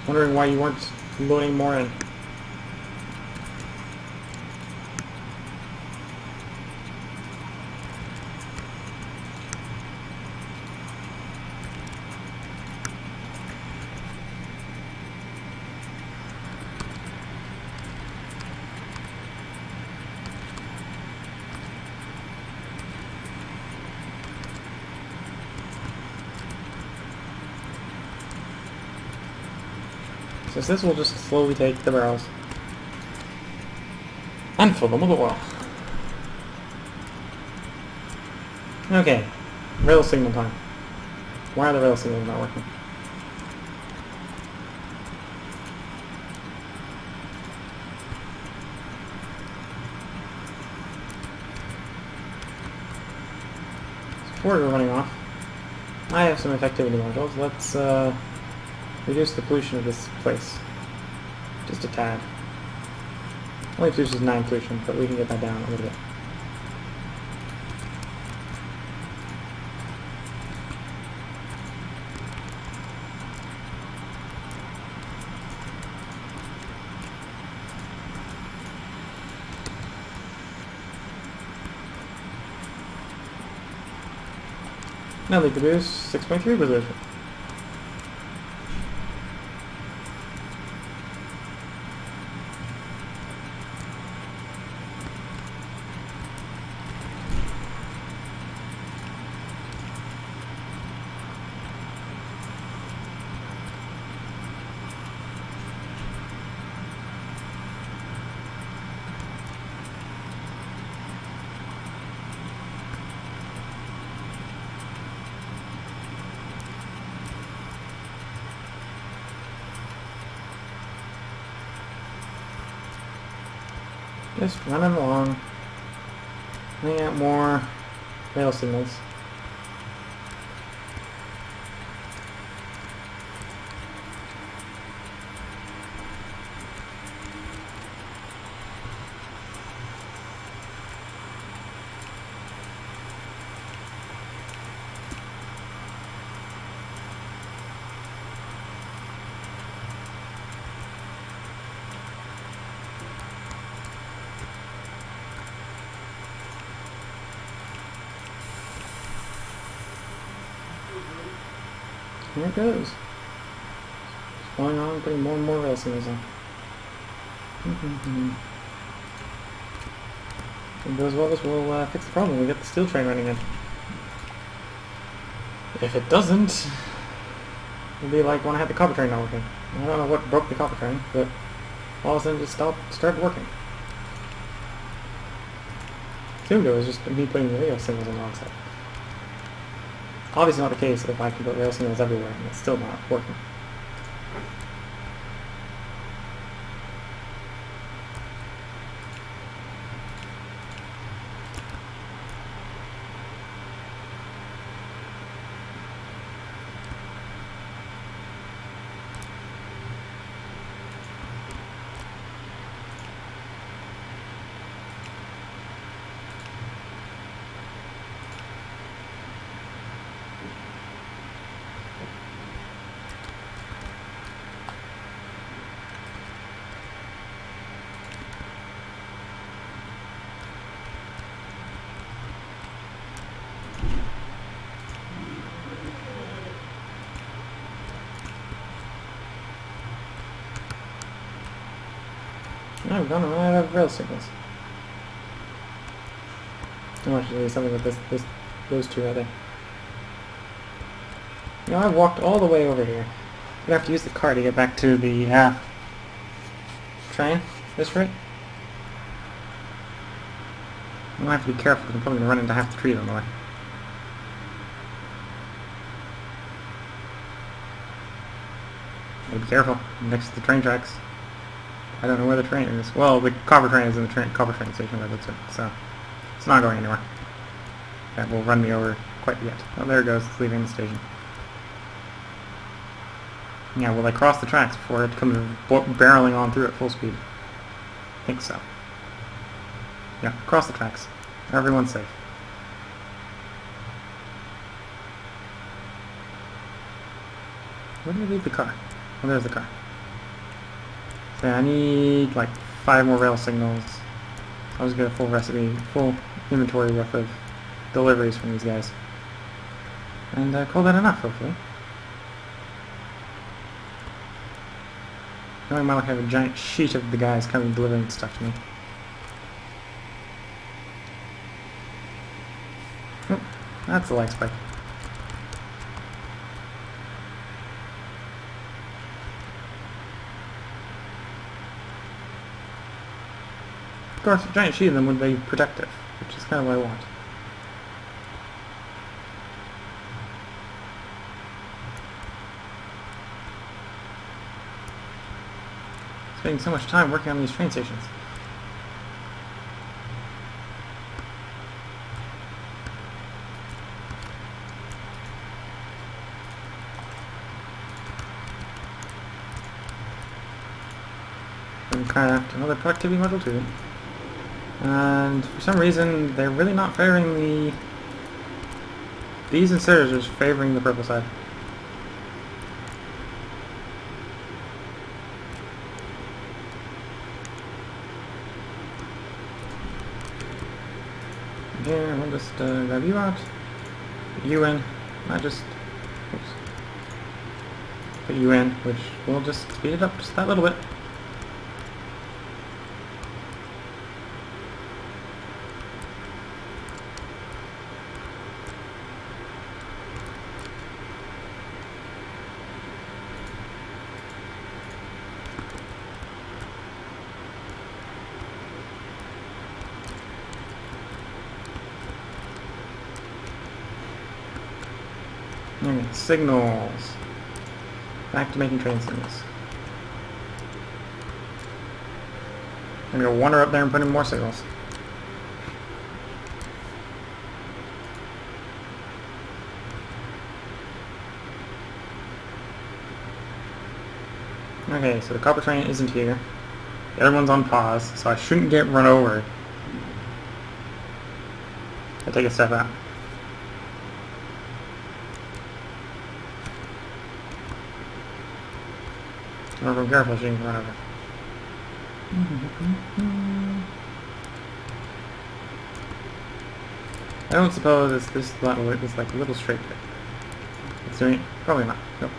Wondering why you weren't loading more in. Since this will just slowly take the barrels and fill them with oil. Okay, rail signal time. Why are the rail signals not working? Before we're running off, I have some effectivity modules. Let's reduce the pollution of this place. Just a tad. Only produces 9 pollution, but we can get that down a little bit. Now they produce 6.3 pollution. Just running along, laying out more rail signals. Here it goes. It's going on, putting more and more rail signals on. If it goes well, this will fix the problem. We get the steel train running in. If it doesn't, it'll be like when I had the copper train not working. I don't know what broke the copper train, but all of a sudden it just started working. Assumed it was just me putting the rail signals on the wrong side. Obviously not the case if I can put rail signals everywhere and it's still not working. I've gone right out of rail signals. I'm actually something with those two right there. Now I've walked all the way over here. I'm gonna have to use the car to get back to the train. This right? I'm gonna have to be careful because I'm probably gonna run into half the trees on the way. Gotta be careful. I'm next to the train tracks. I don't know where the train is. Well, the copper train is in the copper train station where that's it, so it's not going anywhere. That will run me over quite yet. Oh, there it goes. It's leaving the station. Yeah, will I cross the tracks before it comes barreling on through at full speed? I think so. Yeah, cross the tracks. Everyone's safe. Where did I leave the car? Oh, there's the car. So I need like 5 more rail signals. I'll just get a full recipe, full inventory worth of deliveries from these guys. And call that enough, hopefully. Now I might have a giant sheet of the guys coming delivering stuff to me. Oh, that's the light spike. Of course, a giant sheet of them would be protective, which is kind of what I want. Spending so much time working on these train stations. And craft another productivity module too. And for some reason, they're really not favoring the... These inserters are just favoring the purple side. Here, we'll just grab you out, put you in, not just, oops, put you in, which will just speed it up just that little bit. Okay, signals. Back to making train signals. I'm gonna wander up there and put in more signals. Okay, so the copper train isn't here. The other one's on pause, so I shouldn't get run over. I take a step out. Or if I'm careful, she can run over. I don't suppose it's this like a little straight bit. It's doing probably not. Nope.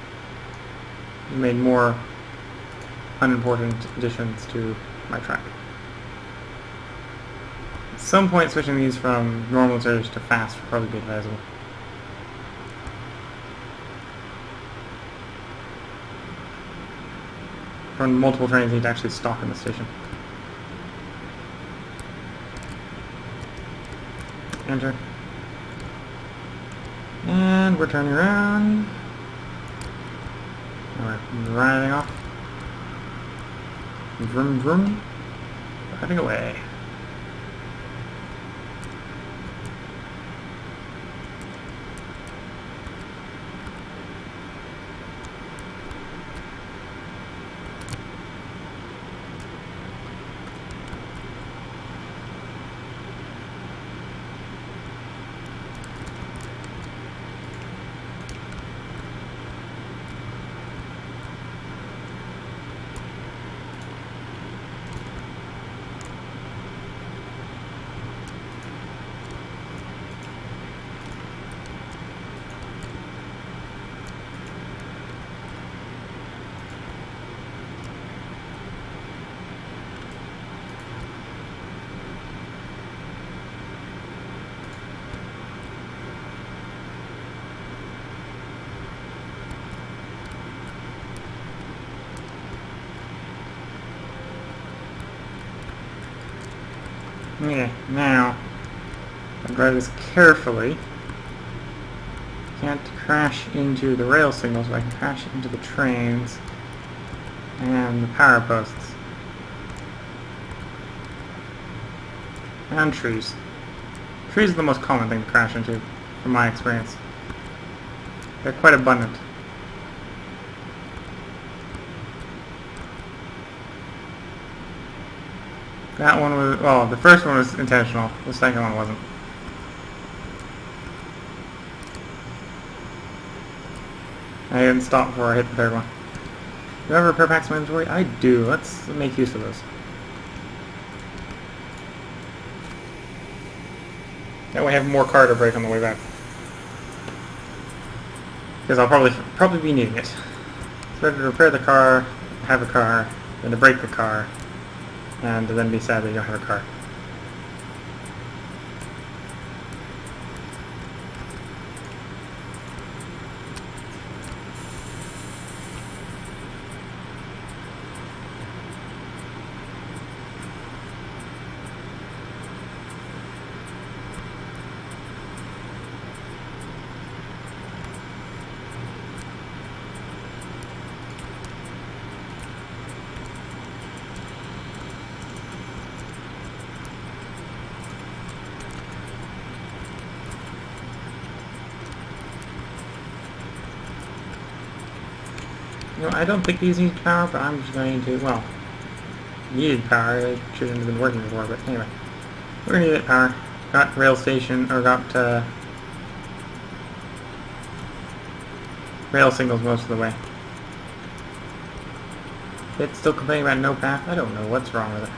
We made more unimportant additions to my track. At some point, switching these from normal surge to fast would probably be advisable. When multiple trains need to actually stop in the station. Enter. And we're turning around. And we're riding off. Vroom vroom. Driving away. Okay, now I'll drive this carefully. Can't crash into the rail signals, but I can crash into the trains and the power posts. And trees. Trees are the most common thing to crash into, from my experience. They're quite abundant. That one was, well, the first one was intentional, the second one wasn't. I didn't stop before I hit the third one. Do I have repair packs in my inventory? I do. Let's make use of those. That way I have more car to break on the way back. Because I'll probably be needing it. It's better to repair the car, have a car, than to break the car, and then be sad that you don't have a car. You know, I don't think these need power, but I'm just going to, well, needed power. It shouldn't have been working before, but anyway. We're going to need power. Got rail station, or got rail signals most of the way. It's still complaining about no path? I don't know what's wrong with it.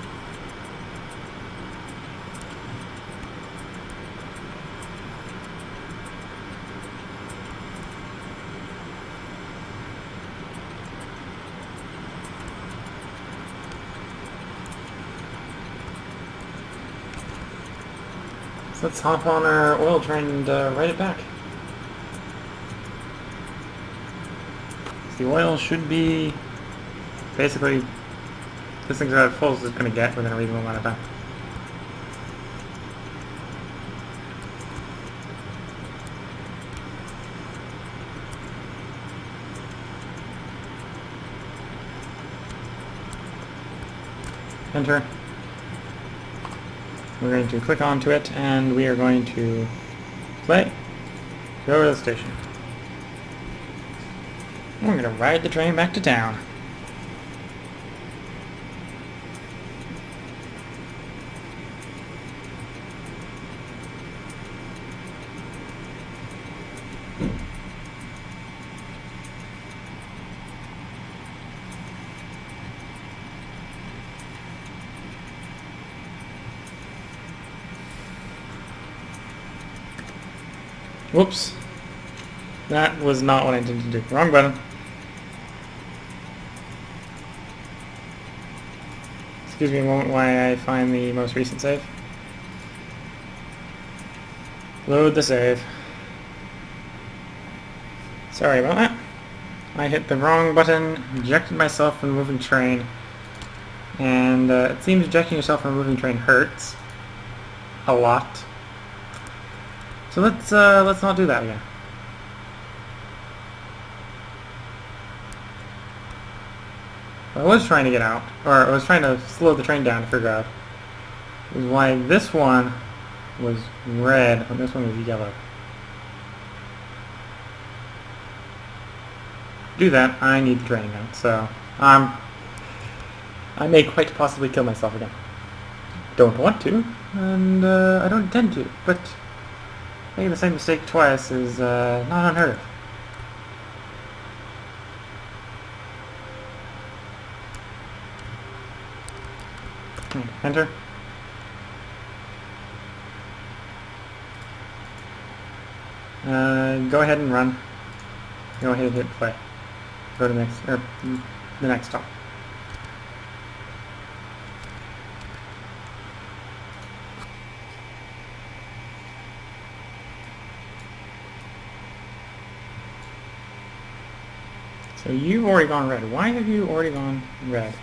So let's hop on our oil train and ride it back. The oil should be basically, this thing's about as full as it's going to get within a reasonable amount of time. Enter. We're going to click onto it and we are going to play. Go to the station. We're going to ride the train back to town. Whoops. That was not what I intended to do. Wrong button. Excuse me a moment while I find the most recent save. Load the save. Sorry about that. I hit the wrong button, ejected myself from the moving train, and it seems ejecting yourself from a moving train hurts a lot. So let's not do that again. I was trying to get out, or I was trying to slow the train down to figure out why this one was red and this one was yellow. To do that, I need the train now, so I may quite possibly kill myself again. Don't want to, and I don't intend to, but making the same mistake twice is not unheard of. Enter. Go ahead and run. Go ahead and hit play. Go to the next stop. So you've already gone red. Why have you already gone red?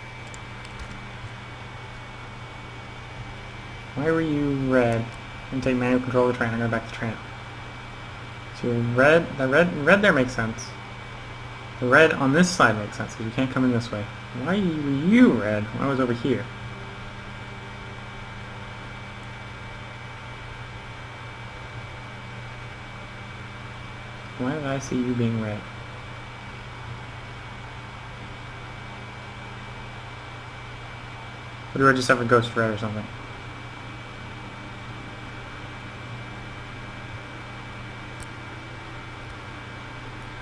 Why were you red? And take manual control of the train. I'm going back to the train. So red, the red there makes sense. The red on this side makes sense because you can't come in this way. Why were you red when I was over here? Why did I see you being red? Or do I just have a ghost red or something?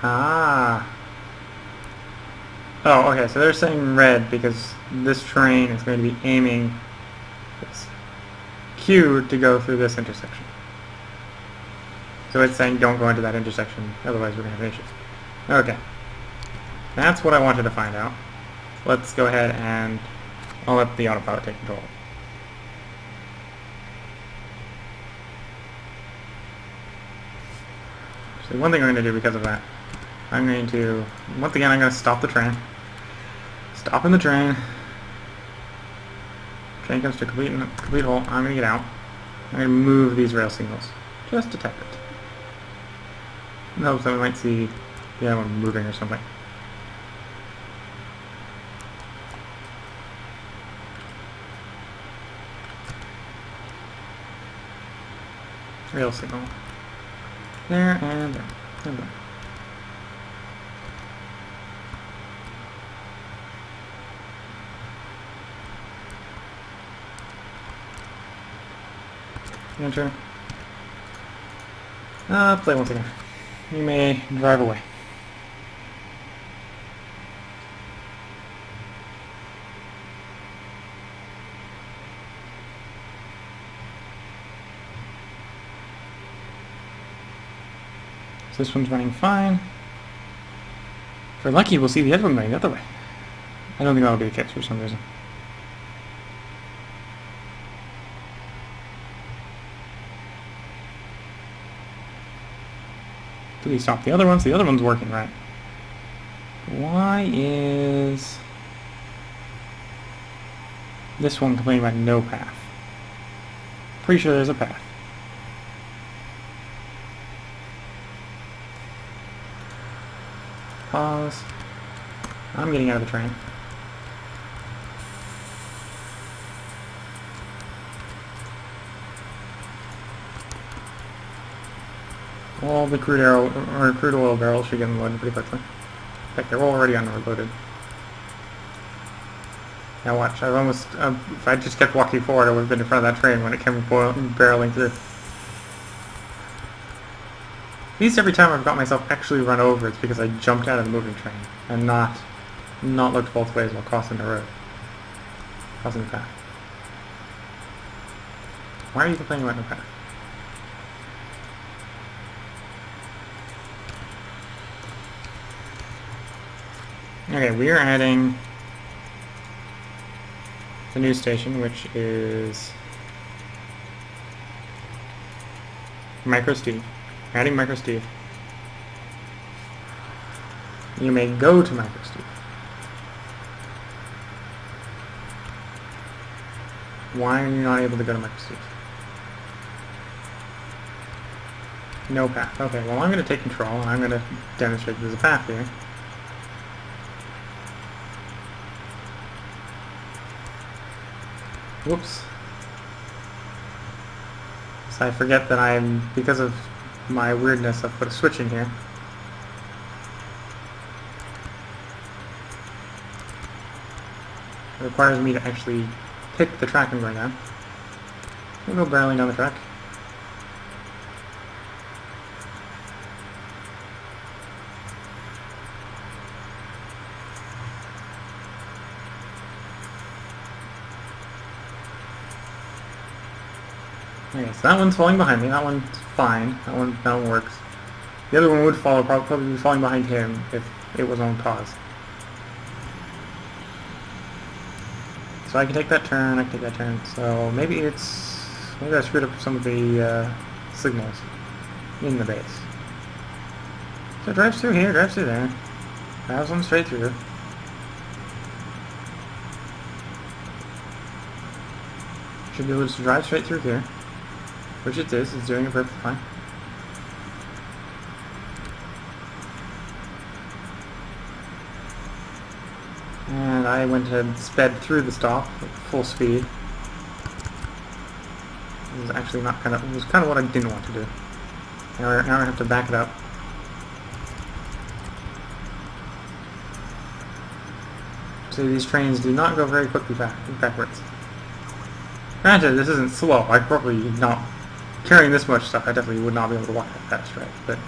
Ah. Oh, okay, so they're saying red because this train is going to be aiming this Q to go through this intersection. So it's saying don't go into that intersection, otherwise we're going to have issues. Okay. That's what I wanted to find out. Let's go ahead and I'll let the autopilot take control. So one thing I'm going to do because of that, I'm going to, once again, I'm going to stop the train. Stopping the train. Train comes to a complete halt. I'm going to get out. I'm going to move these rail signals. Just a tad bit. In hopes that we might see the other one moving or something. Rail signal. There and there. And there. Enter. Play once again. You may drive away. So this one's running fine. If we're lucky, we'll see the other one going the other way. I don't think that'll be the case for some reason. Do we stop the other one? So the other one's working, right? Why is this one complaining about no path? Pretty sure there's a path. Pause. I'm getting out of the train. All the crude oil barrels should get unloaded pretty quickly. In fact, they're already unloaded. Now watch, I've almost, if I just kept walking forward, I would have been in front of that train when it came barreling through. At least every time I've got myself actually run over, it's because I jumped out of the moving train and not looked both ways while crossing the road. Crossing the path. Why are you complaining about no path? Okay, we are adding the new station, which is Micro Steve. Adding Micro Steve. You may go to Micro Steve. Why are you not able to go to Micro Steve? No path. Okay, well I'm going to take control and I'm going to demonstrate there's a path here. Whoops. So I forget that because of my weirdness, I've put a switch in here. It requires me to actually pick the track I'm going down. We'll go barreling down the track. Okay, so that one's falling behind me. That one's fine. That one works. The other one would probably be falling behind him if it was on pause. So I can take that turn. I can take that turn. So maybe I screwed up some of the signals in the base. So it drives through here, drives through there, drives them straight through. Should be able to drive straight through here. Which it is, it's doing it perfectly fine. And I went ahead and sped through the stop at full speed. It was actually not it was kind of what I didn't want to do. Now I have to back it up. So these trains do not go very quickly backwards. Granted, this isn't slow. I probably not carrying this much stuff. I definitely would not be able to walk that fast, right? But it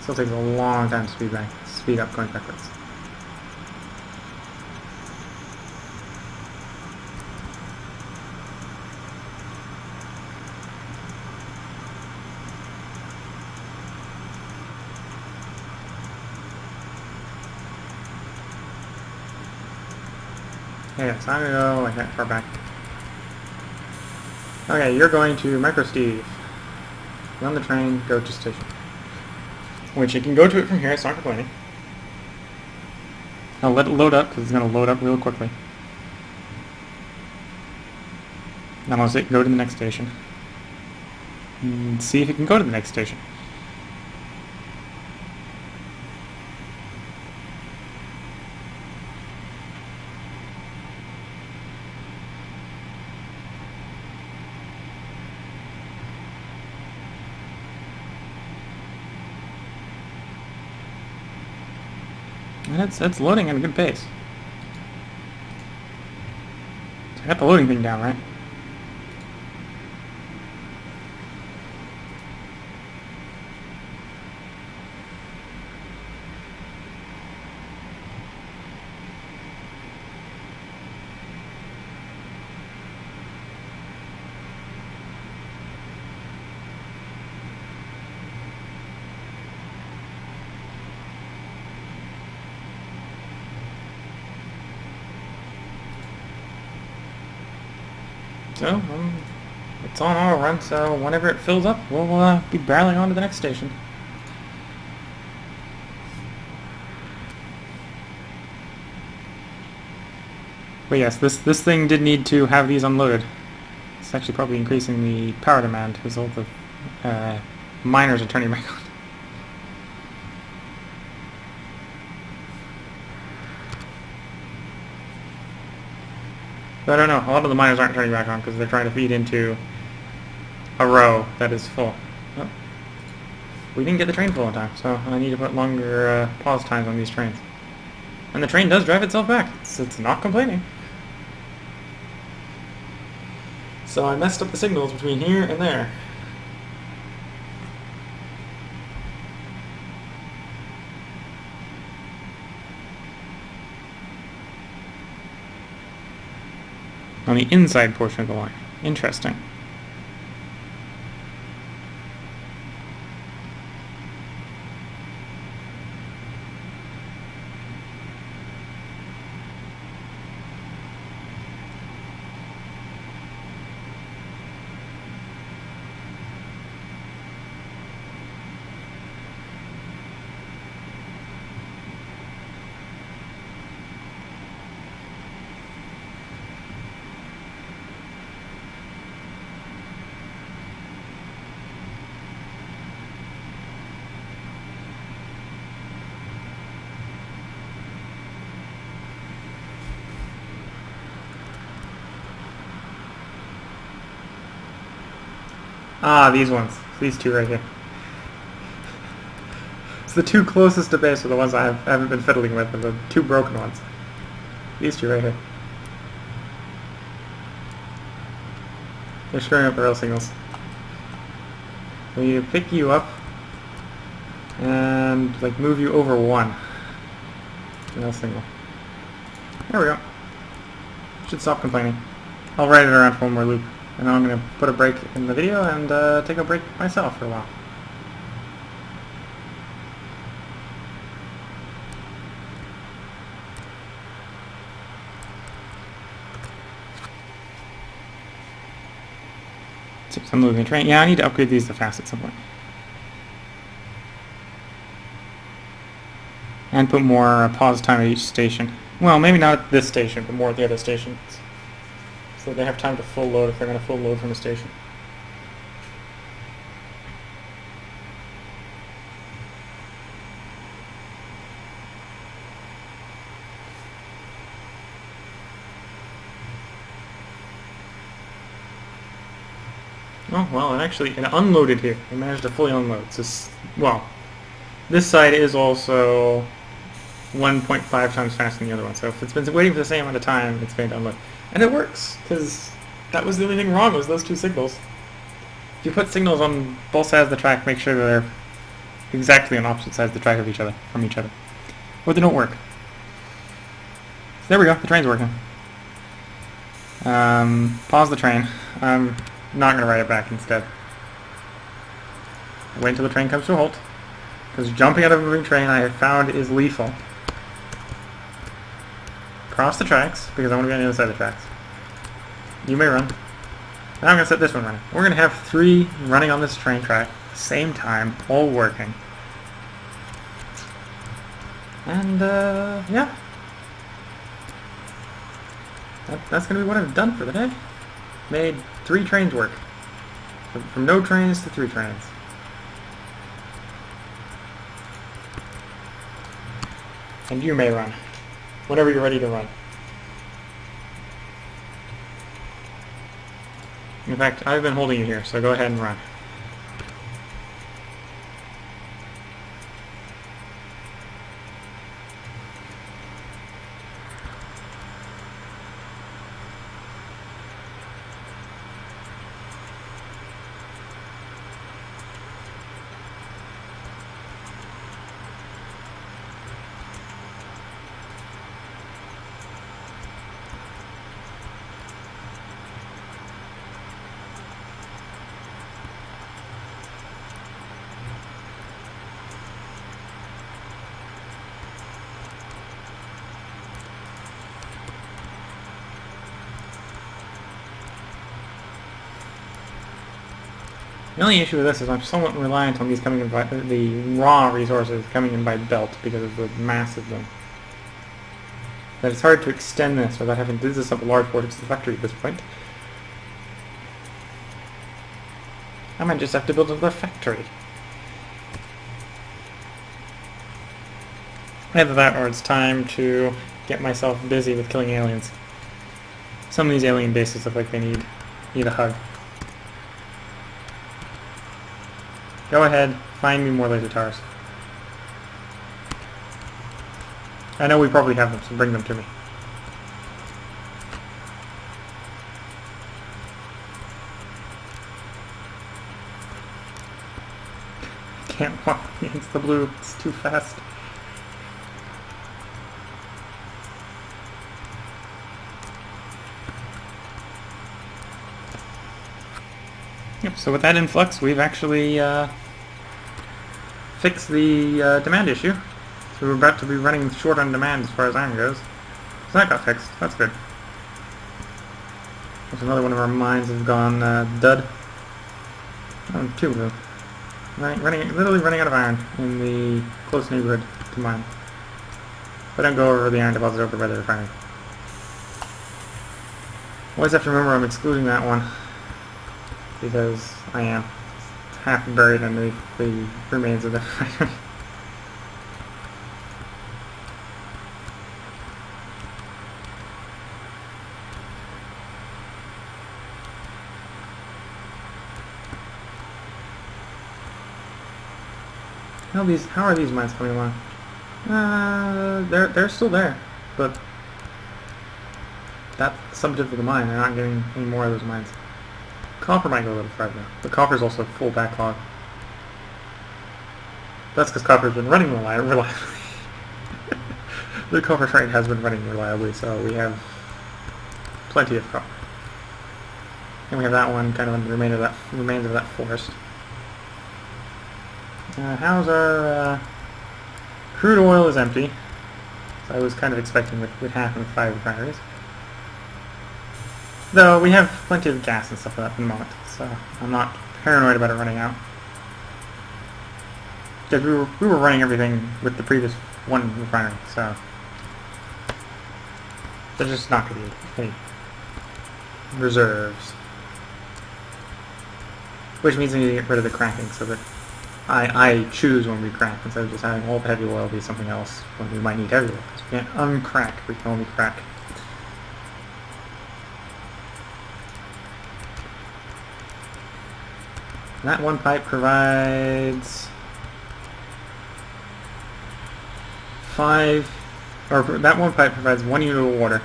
still takes a long time to speed up going backwards. Okay, so I'm gonna go like that far back. Okay, you're going to Micro Steve. Run the train, go to station. Which you can go to it from here, it's not complaining. I'll let it load up, because it's going to load up real quickly. Now I'll say go to the next station. And see if it can go to the next station. And it's loading at a good pace. So I got the loading thing down, right? So, it's on auto run, so whenever it fills up, we'll be barreling on to the next station. But yes, this thing did need to have these unloaded. It's actually probably increasing the power demand because all the miners are turning back on. But I don't know, a lot of the miners aren't turning back on because they're trying to feed into a row that is full. Oh, we didn't get the train full in time, so I need to put longer pause times on these trains. And the train does drive itself back. It's not complaining. So I messed up the signals between here and there. On the inside portion of the line. Interesting. Ah, these ones. These two right here. It's the two closest to base are the ones I haven't been fiddling with, the two broken ones. These two right here. They're screwing up the rail signals. We need to pick you up and like move you over one rail signal. There we go. Should stop complaining. I'll ride it around for one more loop. And then I'm going to put a break in the video and take a break myself for a while. So I'm moving the train. Yeah, I need to upgrade these to fast at some point. And put more pause time at each station. Well, maybe not at this station, but more at the other stations. So they have time to full load if they're going to full load from a station. Oh, well, it unloaded here. It managed to fully unload. So, well, this side is also 1.5 times faster than the other one. So if it's been waiting for the same amount of time, it's going to unload. And it works, because that was the only thing wrong, was those two signals. If you put signals on both sides of the track, make sure they're exactly on opposite sides of the track of each other, from each other. Or they don't work. So there we go, the train's working. Pause the train. I'm not going to ride it back instead. Wait until the train comes to a halt, because jumping out of a moving train I have found is lethal. Cross the tracks, because I want to be on the other side of the tracks. You may run. Now I'm going to set this one running. We're going to have 3 running on this train track at the same time, all working. And, yeah. That's going to be what I've done for the day. Made 3 trains work. From no trains to 3 trains. And you may run. Whenever you're ready to run. In fact, I've been holding you here, so go ahead and run. The only issue with this is I'm somewhat reliant on these coming in by the raw resources coming in by belt because of the mass of them. That it's hard to extend this without having to this up a large portion of the factory at this point. I might just have to build another factory. Either that or it's time to get myself busy with killing aliens. Some of these alien bases look like they need a hug. Go ahead, find me more laser towers. I know we probably have them, so bring them to me. Can't walk against the blue, it's too fast. Yep, so with that influx, we've actually fixed the demand issue. So we're about to be running short on demand as far as iron goes. So that got fixed. That's good. There's another one of our mines has gone dud. Oh, two of them. Literally running out of iron in the close neighborhood to mine. But don't go over the iron deposit over by the refinery. Always have to remember I'm excluding that one, because I am half buried underneath the remains of the refinery. How are these mines coming along? They're still there, but that's the subject of the mine. They're not getting any more of those mines. Copper might go a little farther though. But copper's also full backlog. That's because copper's been running reliably. The copper train has been running reliably, so we have plenty of copper. And we have that one kind of in the remains of that forest. How's our crude oil is empty. So I was kind of expecting would happen with 5 refineries. Though we have plenty of gas and stuff like that at the moment, so I'm not paranoid about it running out. Because we were running everything with the previous one refinery, so there's just not going to be any reserves. Which means we need to get rid of the cracking so that I choose when we crack instead of just having all the heavy oil be something else when we might need heavy oil. Because we can't uncrack, we can only crack. That one pipe provides that one pipe provides 1 unit of water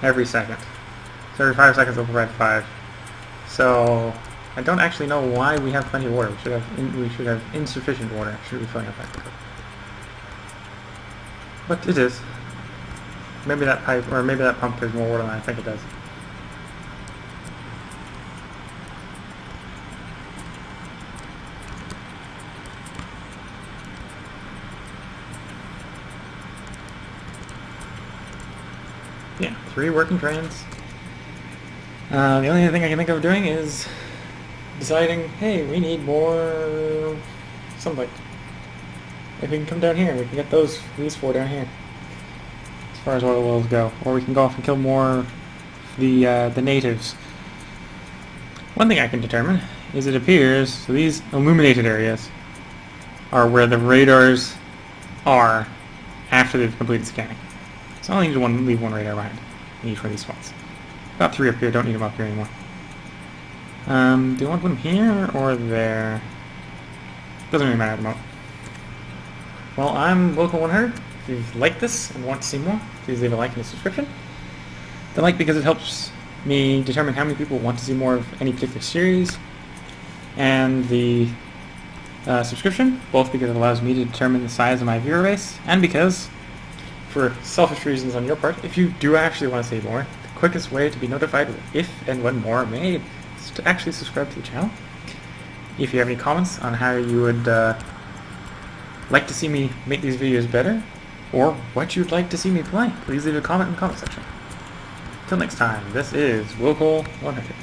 every second. So every 5 seconds it'll provide 5. So I don't actually know why we have plenty of water. We should have insufficient water. Should be filling up that cup. But it is. Maybe that pipe or maybe that pump has more water than I think it does. Yeah, 3 working trains. The only thing I can think of doing is deciding, hey, we need more sunlight. If we can come down here, we can get these 4 down here. As far as oil wells go, or we can go off and kill more the natives. One thing I can determine is it appears so these illuminated areas are where the radars are after they've completed scanning. So I only need to leave 1 radar behind in each one of these spots. Got 3 up here, don't need them up here anymore. Do you want them here or there? Doesn't really matter at the moment. Well, I'm Willcol100. If you've liked this and want to see more, please leave a like and a subscription. The like because it helps me determine how many people want to see more of any particular series, and the subscription, both because it allows me to determine the size of my viewer base, and because, for selfish reasons on your part, if you do actually want to see more, the quickest way to be notified if and when more are made is to actually subscribe to the channel. If you have any comments on how you would like to see me make these videos better, or what you'd like to see me play, please leave a comment in the comment section. Till next time, this is Willcol100.